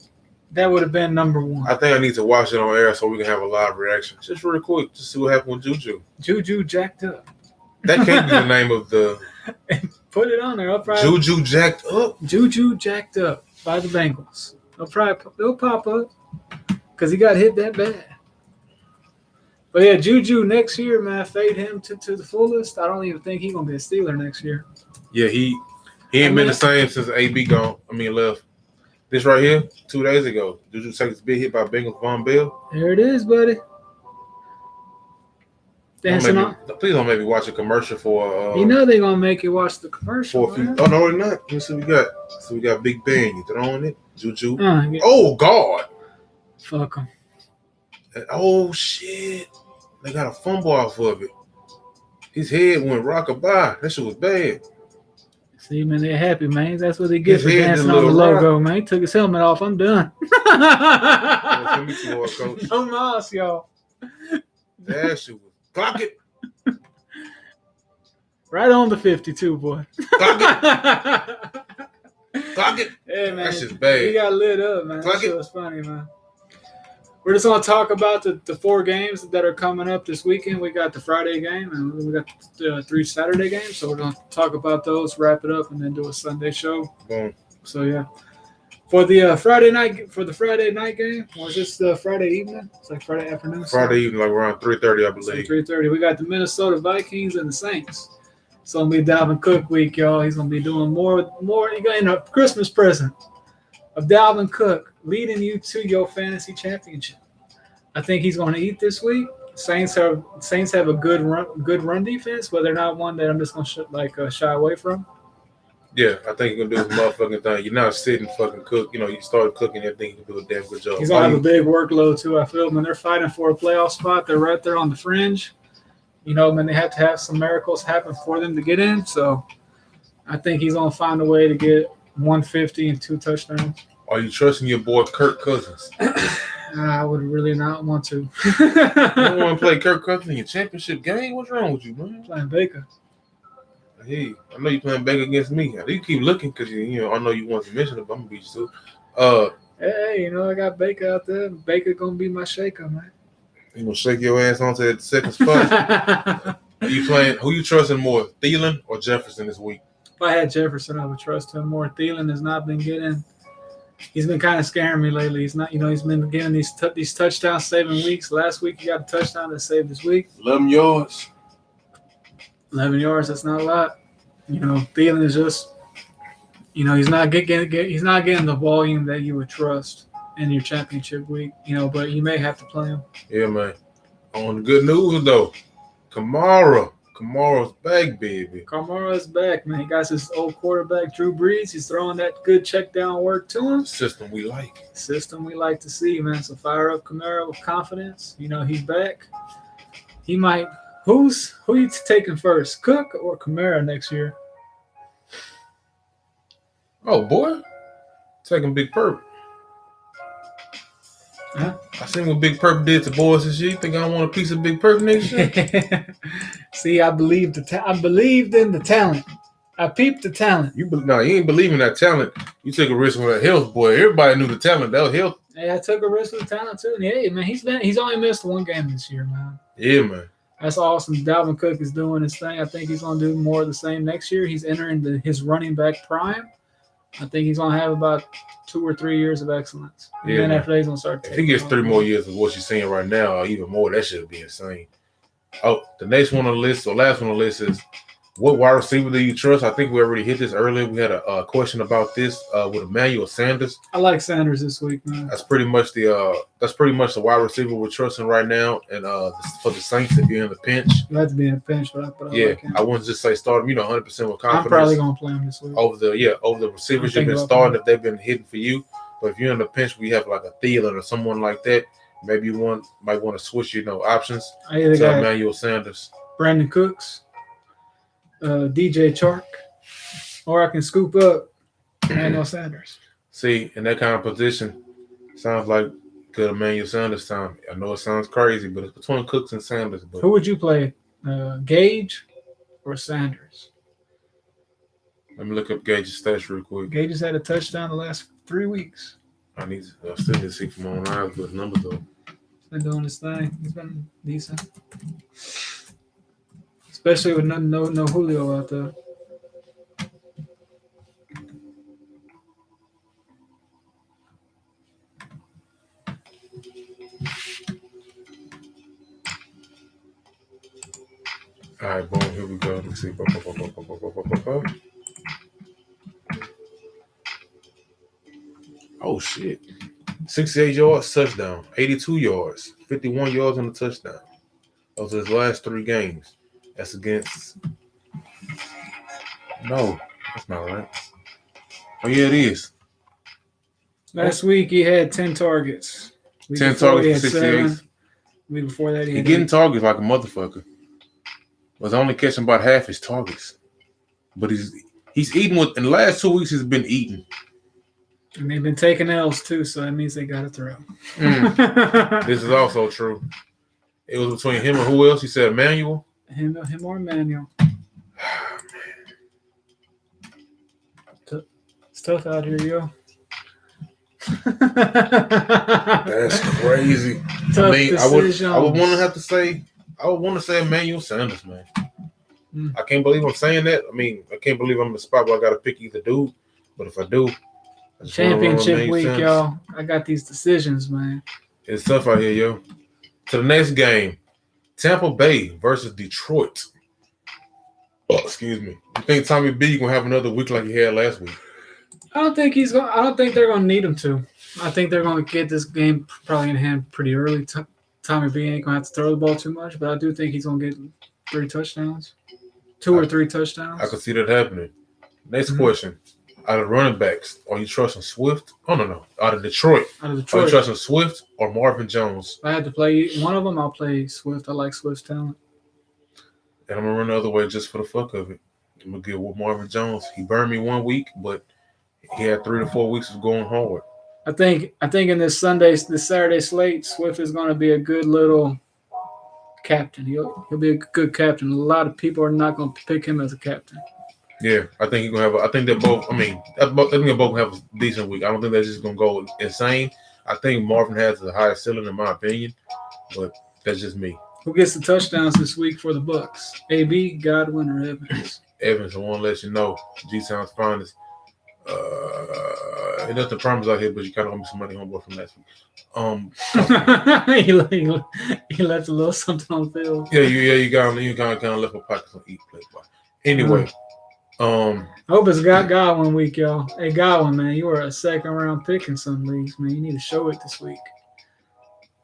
that would have been number one.
I think I need to watch it on air so we can have a live reaction. Just real quick, just see what happened with Juju.
Juju jacked up.
That can't be the name of the.
Put it on there.
Juju jacked up.
Juju jacked up by the Bengals. They'll pop up because he got hit that bad. But yeah, Juju next year, man, fade him to the fullest. I don't even think he's gonna be a Steeler next year.
Yeah, he ain't been the same since AB left. This right here, 2 days ago, Juju takes a big hit by Bengals Von Bell.
There it is, buddy. Dancing on.
Please don't make me watch a commercial for.
You know they're gonna make you watch the commercial.
Oh no, they're not. Let's see what we got. So we got Big Ben. You throwing it, Juju. Oh God.
Fuck him.
Oh shit! They got a fumble off of it. His head went rockabye. That shit was bad.
See, man, they're happy, man. That's what they get for dancing on the logo, man. He took his helmet off. I'm done. No mouse, y'all.
That shit was. Clock it.
Right on the 52, boy.
Clock it. Clock it.
Hey, man.
That's just bad.
He got lit up, man. That shit was funny, man. We're just going to talk about the 4 games that are coming up this weekend. We got the Friday game, and we got the 3 Saturday games. So we're going to talk about those, wrap it up, and then do a Sunday show.
Boom.
So, yeah. For the Friday night game, or is this the Friday evening? It's like Friday afternoon.
Friday evening, like around 3:30, I believe.
So 3:30. We got the Minnesota Vikings and the Saints. It's gonna be Dalvin Cook week, y'all. He's gonna be doing more. You got a Christmas present of Dalvin Cook leading you to your fantasy championship. I think he's gonna eat this week. Saints have a good run defense, but they're not one that I'm just gonna shy away from.
Yeah, I think you're going to do his motherfucking thing. You're not sitting fucking cook. You know, you started cooking everything. You can do a damn good job.
He's going to have a big workload, too, I feel. When they're fighting for a playoff spot, they're right there on the fringe. You know, man, they have to have some miracles happen for them to get in. So I think he's going to find a way to get 150 and 2 touchdowns.
Are you trusting your boy Kirk Cousins?
I would really not want to.
You don't want to play Kirk Cousins in your championship game? What's wrong with you, man?
Playing Baker.
Hey, I know you playing Baker against me. You keep looking because I know you want to mention it, but I'm gonna beat you too.
Hey, I got Baker out there. Baker gonna be my shaker, man.
You gonna shake your ass onto that second spot? Who you trusting more, Thielen or Jefferson this week?
If I had Jefferson, I would trust him more. Thielen has not been getting. He's been kind of scaring me lately. He's not, he's been getting these touchdown saving weeks. Last week he got a touchdown that saved this week.
11 yards.
11 yards, that's not a lot. Thielen is just, he's not getting the volume that you would trust in your championship week, but you may have to play him.
Yeah, man. On the good news, though, Kamara's back, baby.
Kamara's back, man. He got his old quarterback, Drew Brees. He's throwing that good check down work to him.
System we like.
System we like to see, man. So fire up Kamara with confidence. He's back. He might. Who you taking first, Cook or Kamara next year?
Oh, boy. Taking Big Perp.
Huh?
I seen what Big Perp did to boys this year. You think I want a piece of Big Perp next year?
See, I believed in the talent. I peeped the talent.
You ain't believing that talent. You took a risk with that health, boy. Everybody knew the talent. That was health.
Hey, I took a risk with the talent too. And hey, man, he's only missed 1 game this year, man.
Yeah, man.
That's awesome. Dalvin Cook is doing his thing. I think he's going to do more of the same next year. He's entering his running back prime. I think he's going to have about 2 or 3 years of excellence. And then after that, he's going to start.
If he gets 3 more years of what you're seeing right now, or even more, that should be insane. Oh, the next one on the list, or last one on the list is what wide receiver do you trust? I think we already hit this earlier. We had a question about this with Emmanuel Sanders.
I like Sanders this week, man.
That's pretty much the wide receiver we're trusting right now. And for the Saints to be in the pinch,
you have to be in a pinch, but I like him.
I wouldn't just say start him. 100% with confidence.
I'm probably gonna play him this week
over the receivers you've been starting if they've been hitting for you. But if you're in the pinch, we have like a Thielen or someone like that. Maybe you might want to switch options to Emmanuel Sanders,
Brandon Cooks, DJ Chark, or I can scoop up Emmanuel Sanders.
See, in that kind of position, sounds like good Emmanuel Sanders time. I know it sounds crazy, but it's between Cooks and Sanders. But
who would you play, Gage or Sanders?
Let me look up Gage's stats real quick.
Gage has had a touchdown the last 3 weeks.
I still need to see from online with numbers though.
He's been doing his thing. He's been decent, especially with no Julio out there.
All right, boom. Here we go. Let me see. Oh shit! 68 yards, touchdown. 82 yards, 51 yards on the touchdown. Those are his last 3 games. That's against. No, that's not right. Oh yeah, it is.
Last week he had 10 targets.
10 targets for 68.
The week before that
He getting targets like a motherfucker. Was only catching about half his targets, but he's eating with. In the last 2 weeks, he's been eating.
And they've been taking L's too, so that means they got to throw.
This is also true. It was between him and who else? He said Emmanuel.
Him or Emmanuel. It's tough out here, yo.
That's crazy.
Tough
I would want to say Emmanuel Sanders, man. I can't believe I'm saying that. I mean, I can't believe I'm in the spot where I got to pick either dude. But if I do,
championship week, y'all. I got these decisions, man.
It's tough out here, yo. To the next game, Tampa Bay versus Detroit. Oh, excuse me. You think Tommy B gonna have another week like he had last week?
I don't think they're gonna need him to. I think they're gonna get this game probably in hand pretty early. Tommy B ain't gonna have to throw the ball too much, but I do think he's gonna get 3 touchdowns, 2 or 3 touchdowns.
I can see that happening. Next question: out of running backs, are you trusting Swift? Oh no. Out of Detroit, are you trusting Swift or Marvin Jones?
If I had to play one of them, I'll play Swift. I like Swift's talent.
And I'm gonna run the other way just for the fuck of it. I'm gonna get with Marvin Jones. He burned me 1 week, but he had 3 to 4 weeks of going hard.
I think in this Saturday slate, Swift is going to be a good little captain. He'll be a good captain. A lot of people are not going to pick him as a captain.
Yeah, I think he's gonna have. I think they're both. I think they both have a decent week. I don't think they're just gonna go insane. I think Marvin has the highest ceiling in my opinion, but that's just me.
Who gets the touchdowns this week for the Bucks? AB, Godwin, or Evans?
Evans. I want to let you know, G-Town's finest. Ain't nothing promised out here, but you kind of owe me some money homeboy from last week.
he left a little something on the field.
Yeah, you kind of left my pockets on eat plate. Anyway,
I hope it's Godwin week, y'all. Hey, Godwin, man, you were a 2nd round pick in some leagues, man. You need to show it this week.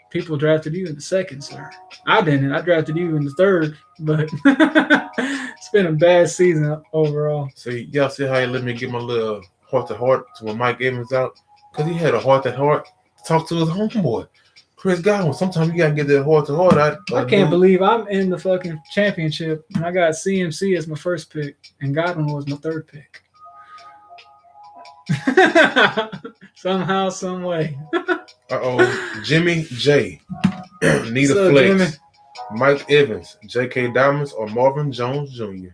People drafted you in the 2nd, sir. I didn't. I drafted you in the 3rd, but it's been a bad season overall.
See, y'all see how he let me get my little heart-to-heart to when Mike Evans out? Because he had a heart-to-heart to talk to his homeboy, Chris Godwin. Sometimes you got to get that heart-to-heart.
I can't believe I'm in the fucking championship, and I got CMC as my 1st pick, and Godwin was my 3rd pick. Somehow, some way.
Jimmy J. Need a flex. Jimmy? Mike Evans, J.K. Diamonds, or Marvin Jones Jr.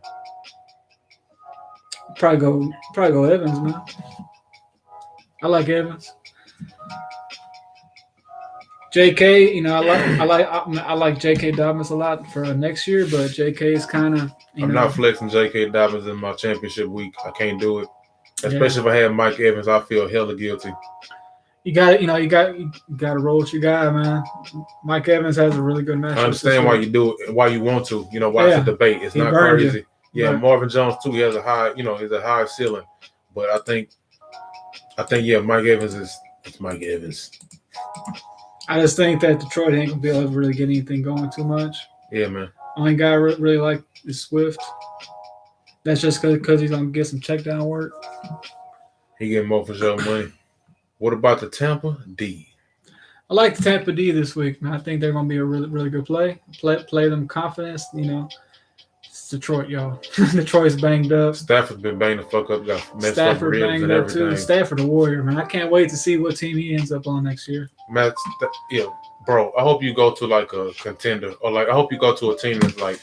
Probably go Evans, man. I like Evans. J.K. I like J.K. Dobbins a lot for next year, but J.K. is kind of.
I'm not flexing J.K. Dobbins in my championship week. I can't do it, especially if I had Mike Evans. I feel hella guilty. You got
to roll with your guy, man. Mike Evans has a really good matchup.
I understand why you do it, why you want to. Why it's a debate. It's not crazy. Yeah, right. Marvin Jones too. He has a high, he's a high ceiling. But I think, Mike Evans it's Mike Evans.
I just think that Detroit ain't gonna be able to really get anything going too much.
Yeah, man.
Only guy I really like is Swift. That's just because he's gonna get some check down work.
He getting more for sure money. What about the Tampa D?
I like the Tampa D this week, man. I think they're going to be a really, really good play. Play them confidence, It's Detroit, y'all. Detroit's banged up.
Stafford's been banged the fuck up. Got messed
Stafford
up ribs and everything. Too.
Stafford, the Warrior, man. I can't wait to see what team he ends up on next year.
Matt, bro, I hope you go to like a contender, or I hope you go to a team that's like.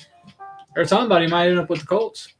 They're talking about he might end up with the Colts.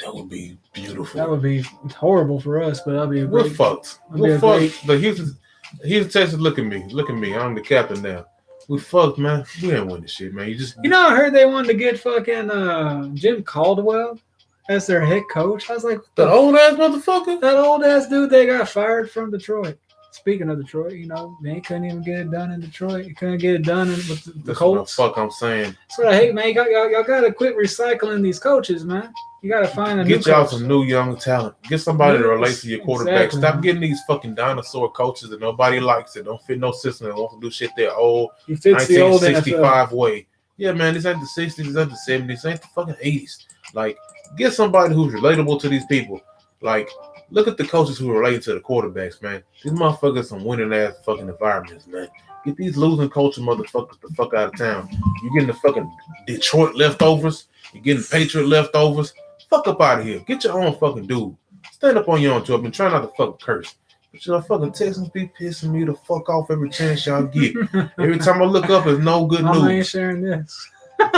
That would be beautiful.
That would be horrible for us, but that'd be a great.
We're fucked. We're fucked. But Houston, Texas, look at me. I'm the captain now. We fucked, man. We ain't win this shit, man.
I heard they wanted to get fucking Jim Caldwell as their head coach. I was like,
that old ass motherfucker.
That old ass dude they got fired from Detroit. Speaking of Detroit, they couldn't even get it done in Detroit. You couldn't get it done with the Colts.
What the fuck I'm saying.
That's what I hate, man. Y'all gotta quit recycling these coaches, man. You gotta find a new
Get y'all
coach.
some new young talent. Get somebody to relate to your quarterback.
Exactly,
Stop
man.
getting these fucking dinosaur coaches that nobody likes, that don't fit no system, that want to do shit their old
He fits the old
1965
NFL.
way. Yeah, man, this ain't the 60s, this ain't the 70s, this ain't the fucking 80s. Like, get somebody who's relatable to these people. Like, look at the coaches who relate to the quarterbacks, man. These motherfuckers some winning ass fucking environments, man. Get these losing culture motherfuckers the fuck out of town. You're getting the fucking Detroit leftovers. You're getting Patriot leftovers. Fuck up out of here. Get your own fucking dude. Stand up on your own job and try not to fucking curse. But y'all fucking Texans be pissing me the fuck off every chance y'all get. Every time I look up, it's no good news.
I ain't sharing this.
That's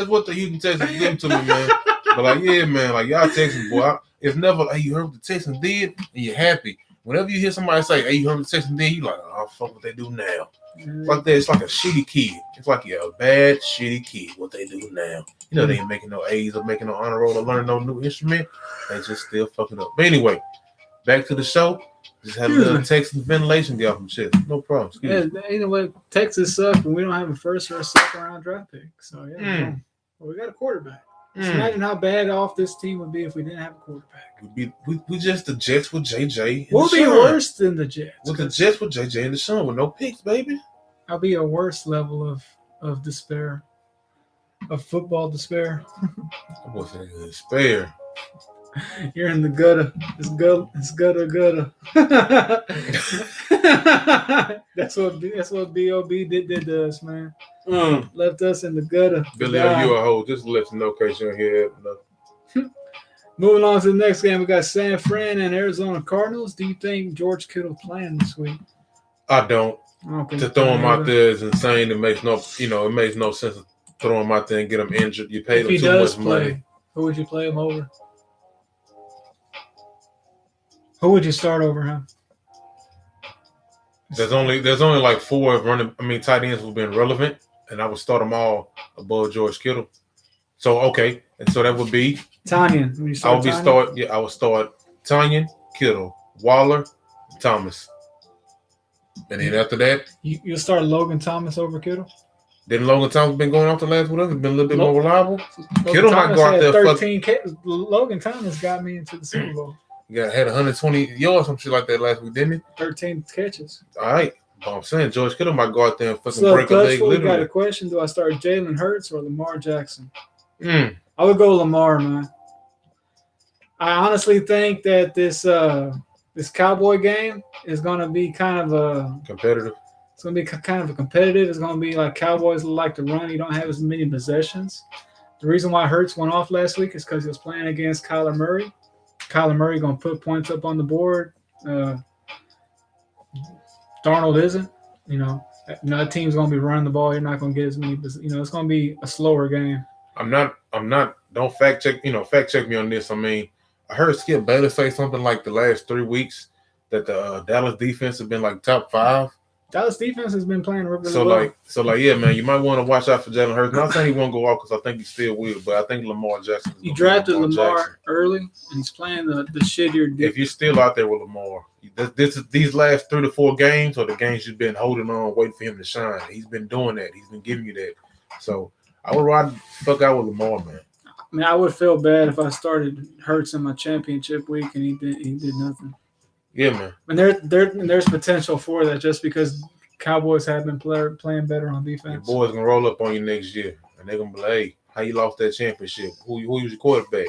what the Houston Texans give to me, man. But like, yeah, man, like y'all Texans, boy. It's never, hey, you heard what the Texans did, and you're happy. Whenever you hear somebody say, hey, you heard what the Texans did, you like, oh, fuck what they do now. Like that, it's like a shitty kid. It's like you're a bad, shitty kid. What they do now. They ain't making no A's or making no honor roll or learning no new instrument. They just still fucking up. But anyway, back to the show. Just had a little Texas ventilation get off my chest. No problem.
Anyway, Texas sucks, but we don't have a first or a second round draft pick. So yeah, we got a quarterback. Just imagine how bad off this team would be if we didn't have a quarterback.
We just the Jets with JJ.
We'll be worse than the Jets.
With the Jets with JJ and Deshaun with no picks, baby.
I'll be a worse level of despair, of football despair.
I wasn't in despair.
You're in the gutter. It's gutter. That's what B.O.B. did to us, man. Left us in the gutter.
Billy, you a hoe. Just to let you know, in case you don't hear it.
Moving on to the next game, we got San Fran and Arizona Cardinals. Do you think George Kittle playing this week?
I don't. To throw him out there is insane. It makes no sense to throw him out there and get him injured. You paid him too much money.
Who would you play him over? Who would you start over him?
There's only like four tight ends who've been relevant, and I would start them all above George Kittle. So okay, and so that would be
Tanyan.
I would start Tanyan, Kittle, Waller, Thomas, and then after that,
you'll start Logan Thomas over Kittle.
Then Logan Thomas been going off the last whatever, been a little bit more reliable.
Kittle might go out there. Logan Thomas got me into the Super Bowl.
Had 120 yards, some shit like that last week, didn't he?
13 catches.
All right. But I'm saying George Kittle might go out there and fucking break a leg.
Literally. Got a question. Do I start Jalen Hurts or Lamar Jackson?
I
would go Lamar, man. I honestly think that this Cowboy game is going to be kind of a
competitive.
It's going to be kind of a competitive. It's going to be like Cowboys like to run. You don't have as many possessions. The reason why Hurts went off last week is because he was playing against Kyler Murray. Kyler Murray going to put points up on the board. Darnold isn't. That team's going to be running the ball. You're not going to get as many. It's going to be a slower game.
I'm not. Don't fact check. Fact check me on this. I mean, I heard Skip Bayless say something like the last 3 weeks that the Dallas defense has been like top 5.
Dallas defense has been playing really well.
Yeah, man, you might want to watch out for Jalen Hurts. Not saying he won't go off because I think he still will, but I think Lamar Jackson.
You drafted Lamar early, and he's playing the shittier defense.
If you're still out there with Lamar, these last 3 to 4 games are the games you've been holding on, waiting for him to shine. He's been doing that. He's been giving you that. So I would ride fuck out with Lamar, man.
I mean, I would feel bad if I started Hurts in my championship week and he did nothing.
Yeah, man.
And there's potential for that just because Cowboys have been playing better on defense.
Your boys gonna roll up on you next year, and they're gonna be like, "Hey, how you lost that championship? Who was your quarterback?"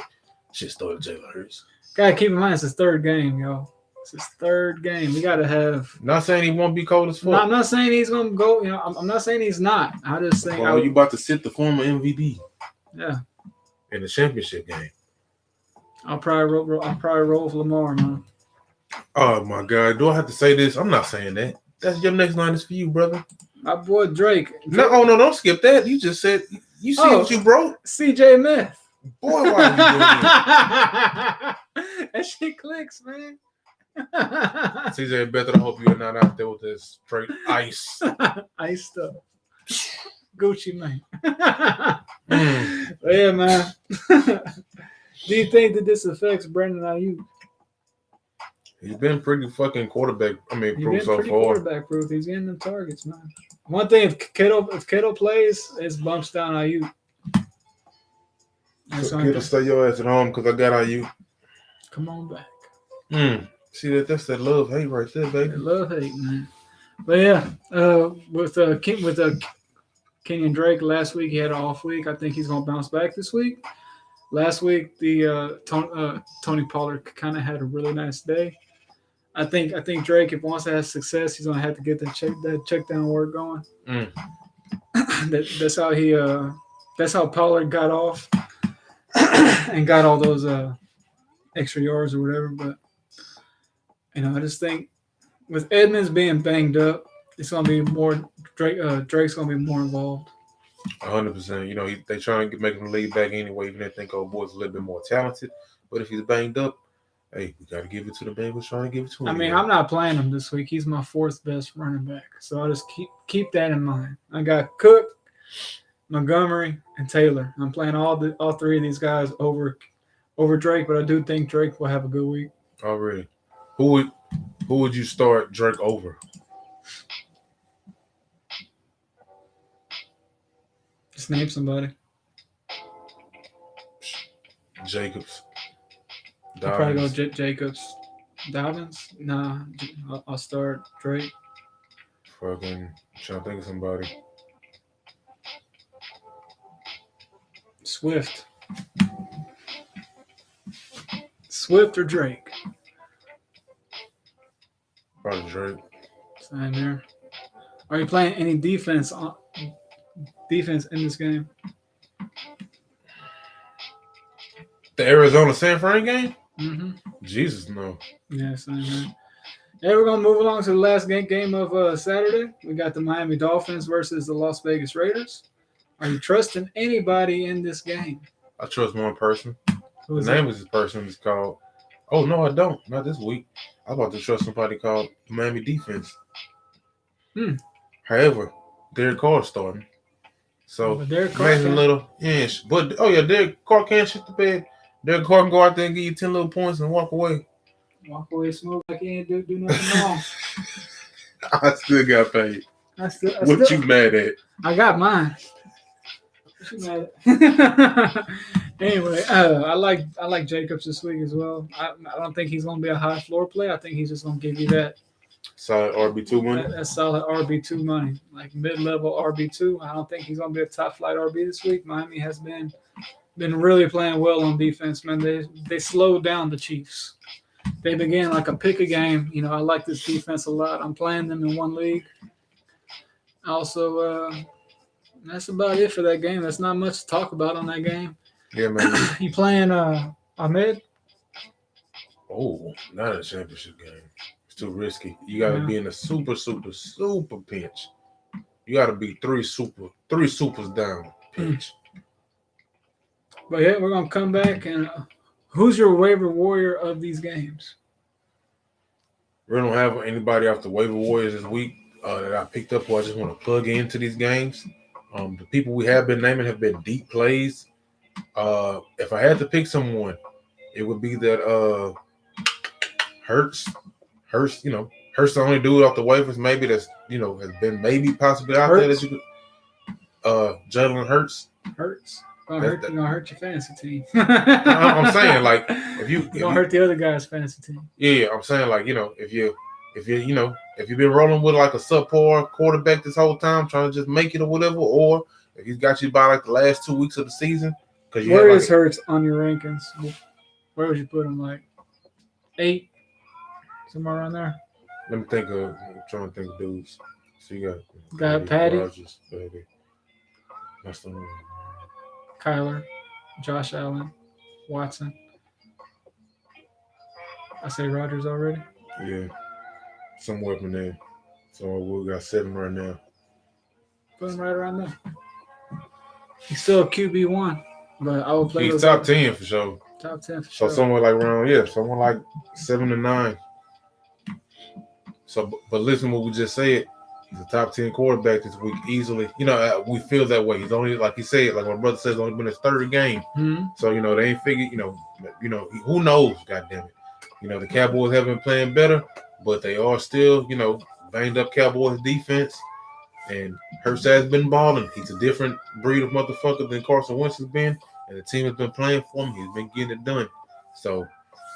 Shit started Jalen Hurts.
Gotta keep in mind it's his third game, yo. It's his third game. We gotta have.
Not saying he won't be cold as fuck.
No, I'm not saying he's gonna go. I'm not saying he's not. I just think.
Well, you about to sit the former MVP.
Yeah.
In the championship game.
I'll probably roll with Lamar, man.
Oh my God! Do I have to say this? I'm not saying that. That's your next line is for you, brother.
My boy Drake.
No, don't skip that. You just said you see what you broke.
CJ Myth.
Boy, why are you doing
That shit clicks, man.
this? CJ, better hope you're not out there with this straight ice.
Iced up. Gucci, man.
Mm.
Yeah, man. Do you think that this affects Brandon Ayuk?
He's been pretty fucking quarterback.
He's
proof
been
so
pretty
far.
quarterback proof. He's getting the targets, man. One thing, if Kittle plays, it's bumps down Ayuk.
So Kittle, stay your ass at home because I got Ayuk.
Come on back.
See that's that love hate right there, baby.
That love hate, man. But yeah, with Kenyon Drake last week, he had an off week. I think he's gonna bounce back this week. Last week, the Tony Pollard kind of had a really nice day. I think Drake, if he wants to have success, he's gonna have to get that check down work going. That's how Pollard got off and got all those extra yards or whatever. But I just think with Edmonds being banged up, it's gonna be more Drake's gonna be more involved.
100%. They trying to make him lead back anyway, even if they think old boy's a little bit more talented. But if he's banged up, hey, we got to give it to the man who's trying to give it to him.
I mean, I'm not playing him this week. He's my fourth best running back. So I just keep that in mind. I got Cook, Montgomery, and Taylor. I'm playing all three of these guys over Drake, but I do think Drake will have a good week.
Already. Who would you start Drake over?
Just name somebody.
Jacobs.
I'll probably go Jacobs. Dobbins? Nah, I'll start Drake.
Fucking trying to think of somebody.
Swift or Drake?
Probably Drake.
Same there. Are you playing any defense in this game?
The Arizona San Fran game?
Mm-hmm.
Jesus, no.
Yeah, same here. Yeah, we're going to move along to the last game of Saturday. We got the Miami Dolphins versus the Las Vegas Raiders. Are you trusting anybody in this game?
I trust one person.
Who
the name of this person is called... Oh, no, I don't. Not this week. I'm about to trust somebody called Miami Defense. However, Derek Carr's starting. So,
Derek Carr
imagine a little... Yeah, but, Derek Carr can't shit the bed. Derek Carr can go out there and give you 10 little points and walk away.
Walk away smooth like he ain't do nothing wrong.
I still got paid.
What
you mad at?
I got mine. What you mad at? Anyway, I like Jacobs this week as well. I don't think he's going to be a high floor play. I think he's just going to give you that
solid RB2 money.
That's solid RB2 money, like mid-level RB2. I don't think he's going to be a top flight RB this week. Miami has been really playing well on defense, man. They slowed down the Chiefs. They began like a pick a game. I like this defense a lot. I'm playing them in one league. Also, that's about it for that game. That's not much to talk about on that game.
Yeah, man.
You playing Ahmed?
Oh, not a championship game. It's too risky. You got to be in a super, super, super pinch. You got to be three supers down pinch.
But yeah, we're gonna come back and who's your waiver warrior of these games?
We don't have anybody off the waiver warriors this week that I picked up who I just want to plug into these games. The people we have been naming have been deep plays. If I had to pick someone, it would be that Hurts. Hurts, Hurts the only dude off the waivers maybe that's has been maybe possibly out there that you could. Jalen Hurts.
Gonna hurt your fantasy team.
I'm saying like if you
hurt the other guy's fantasy team.
Yeah, I'm saying like if you've been rolling with like a subpar quarterback this whole time trying to just make it or whatever, or if he's got you by like the last 2 weeks of the season, because
where is Hurts on your rankings? Where would you put him? Like 8, somewhere around there.
Let me think of. I'm trying to think of dudes. So you
got Patty,
Rodgers, baby. That's the one.
Kyler, Josh Allen, Watson. I say Rodgers already.
Yeah, somewhere up in there. So we got 7 right now.
Put him right around there. He's still a QB1. But I will play
He's
those
top
other-
10 for sure.
Top 10 for
So
sure.
somewhere like around, someone like 7 to 9. So, but listen, what we just said, he's a top 10 quarterback this week easily. You know, we feel that way. He's only, like he said, like my brother says, only been his third game.
Mm-hmm.
So you know they ain't figured. You know, who knows? Goddamn it. You know the Cowboys have been playing better, but they are still, banged up Cowboys defense. And Hurts has been balling. He's a different breed of motherfucker than Carson Wentz has been, and the team has been playing for him. He's been getting it done. So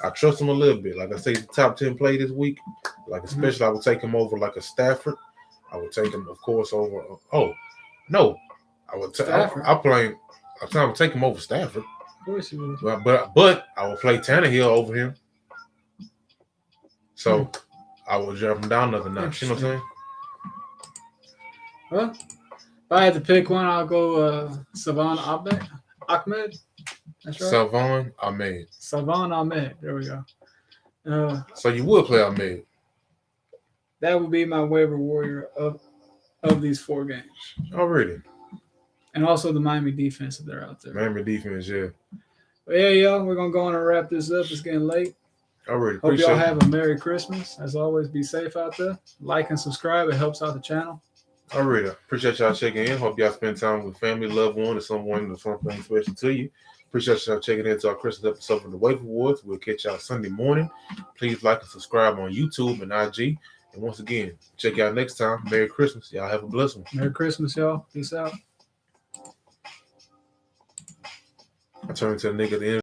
I trust him a little bit. Like I say, he's the top 10 play this week. Like especially, I would take him over like a Stafford. I would take him, of course, over. Oh no, I would. I'm trying to take him over Stafford.
Of course you would.
But I will play Tannehill over him. So I will drop him down another notch. You know what I'm saying?
Well, if I had to pick one, I'll go Savon Ahmed. That's right.
Savon Ahmed.
Savon Ahmed. There we go.
So you would play Ahmed.
That would be my waiver warrior of these 4 games.
Already.
And also the Miami defense if they're out there.
Miami defense, yeah.
But yeah, y'all, we're going to go on and wrap this up. It's getting late.
Already.
Hope y'all have a Merry Christmas. As always, be safe out there. Like and subscribe. It helps out the channel.
Already. Appreciate y'all checking in. Hope y'all spend time with family, loved one, or someone or something special to you. Appreciate y'all checking in to our Christmas episode of the Waiver Awards. We'll catch y'all Sunday morning. Please like and subscribe on YouTube and IG. And once again, check y'all next time. Merry Christmas. Y'all have a blessed one.
Merry Christmas, y'all. Peace out.
I turn to the nigga at the end.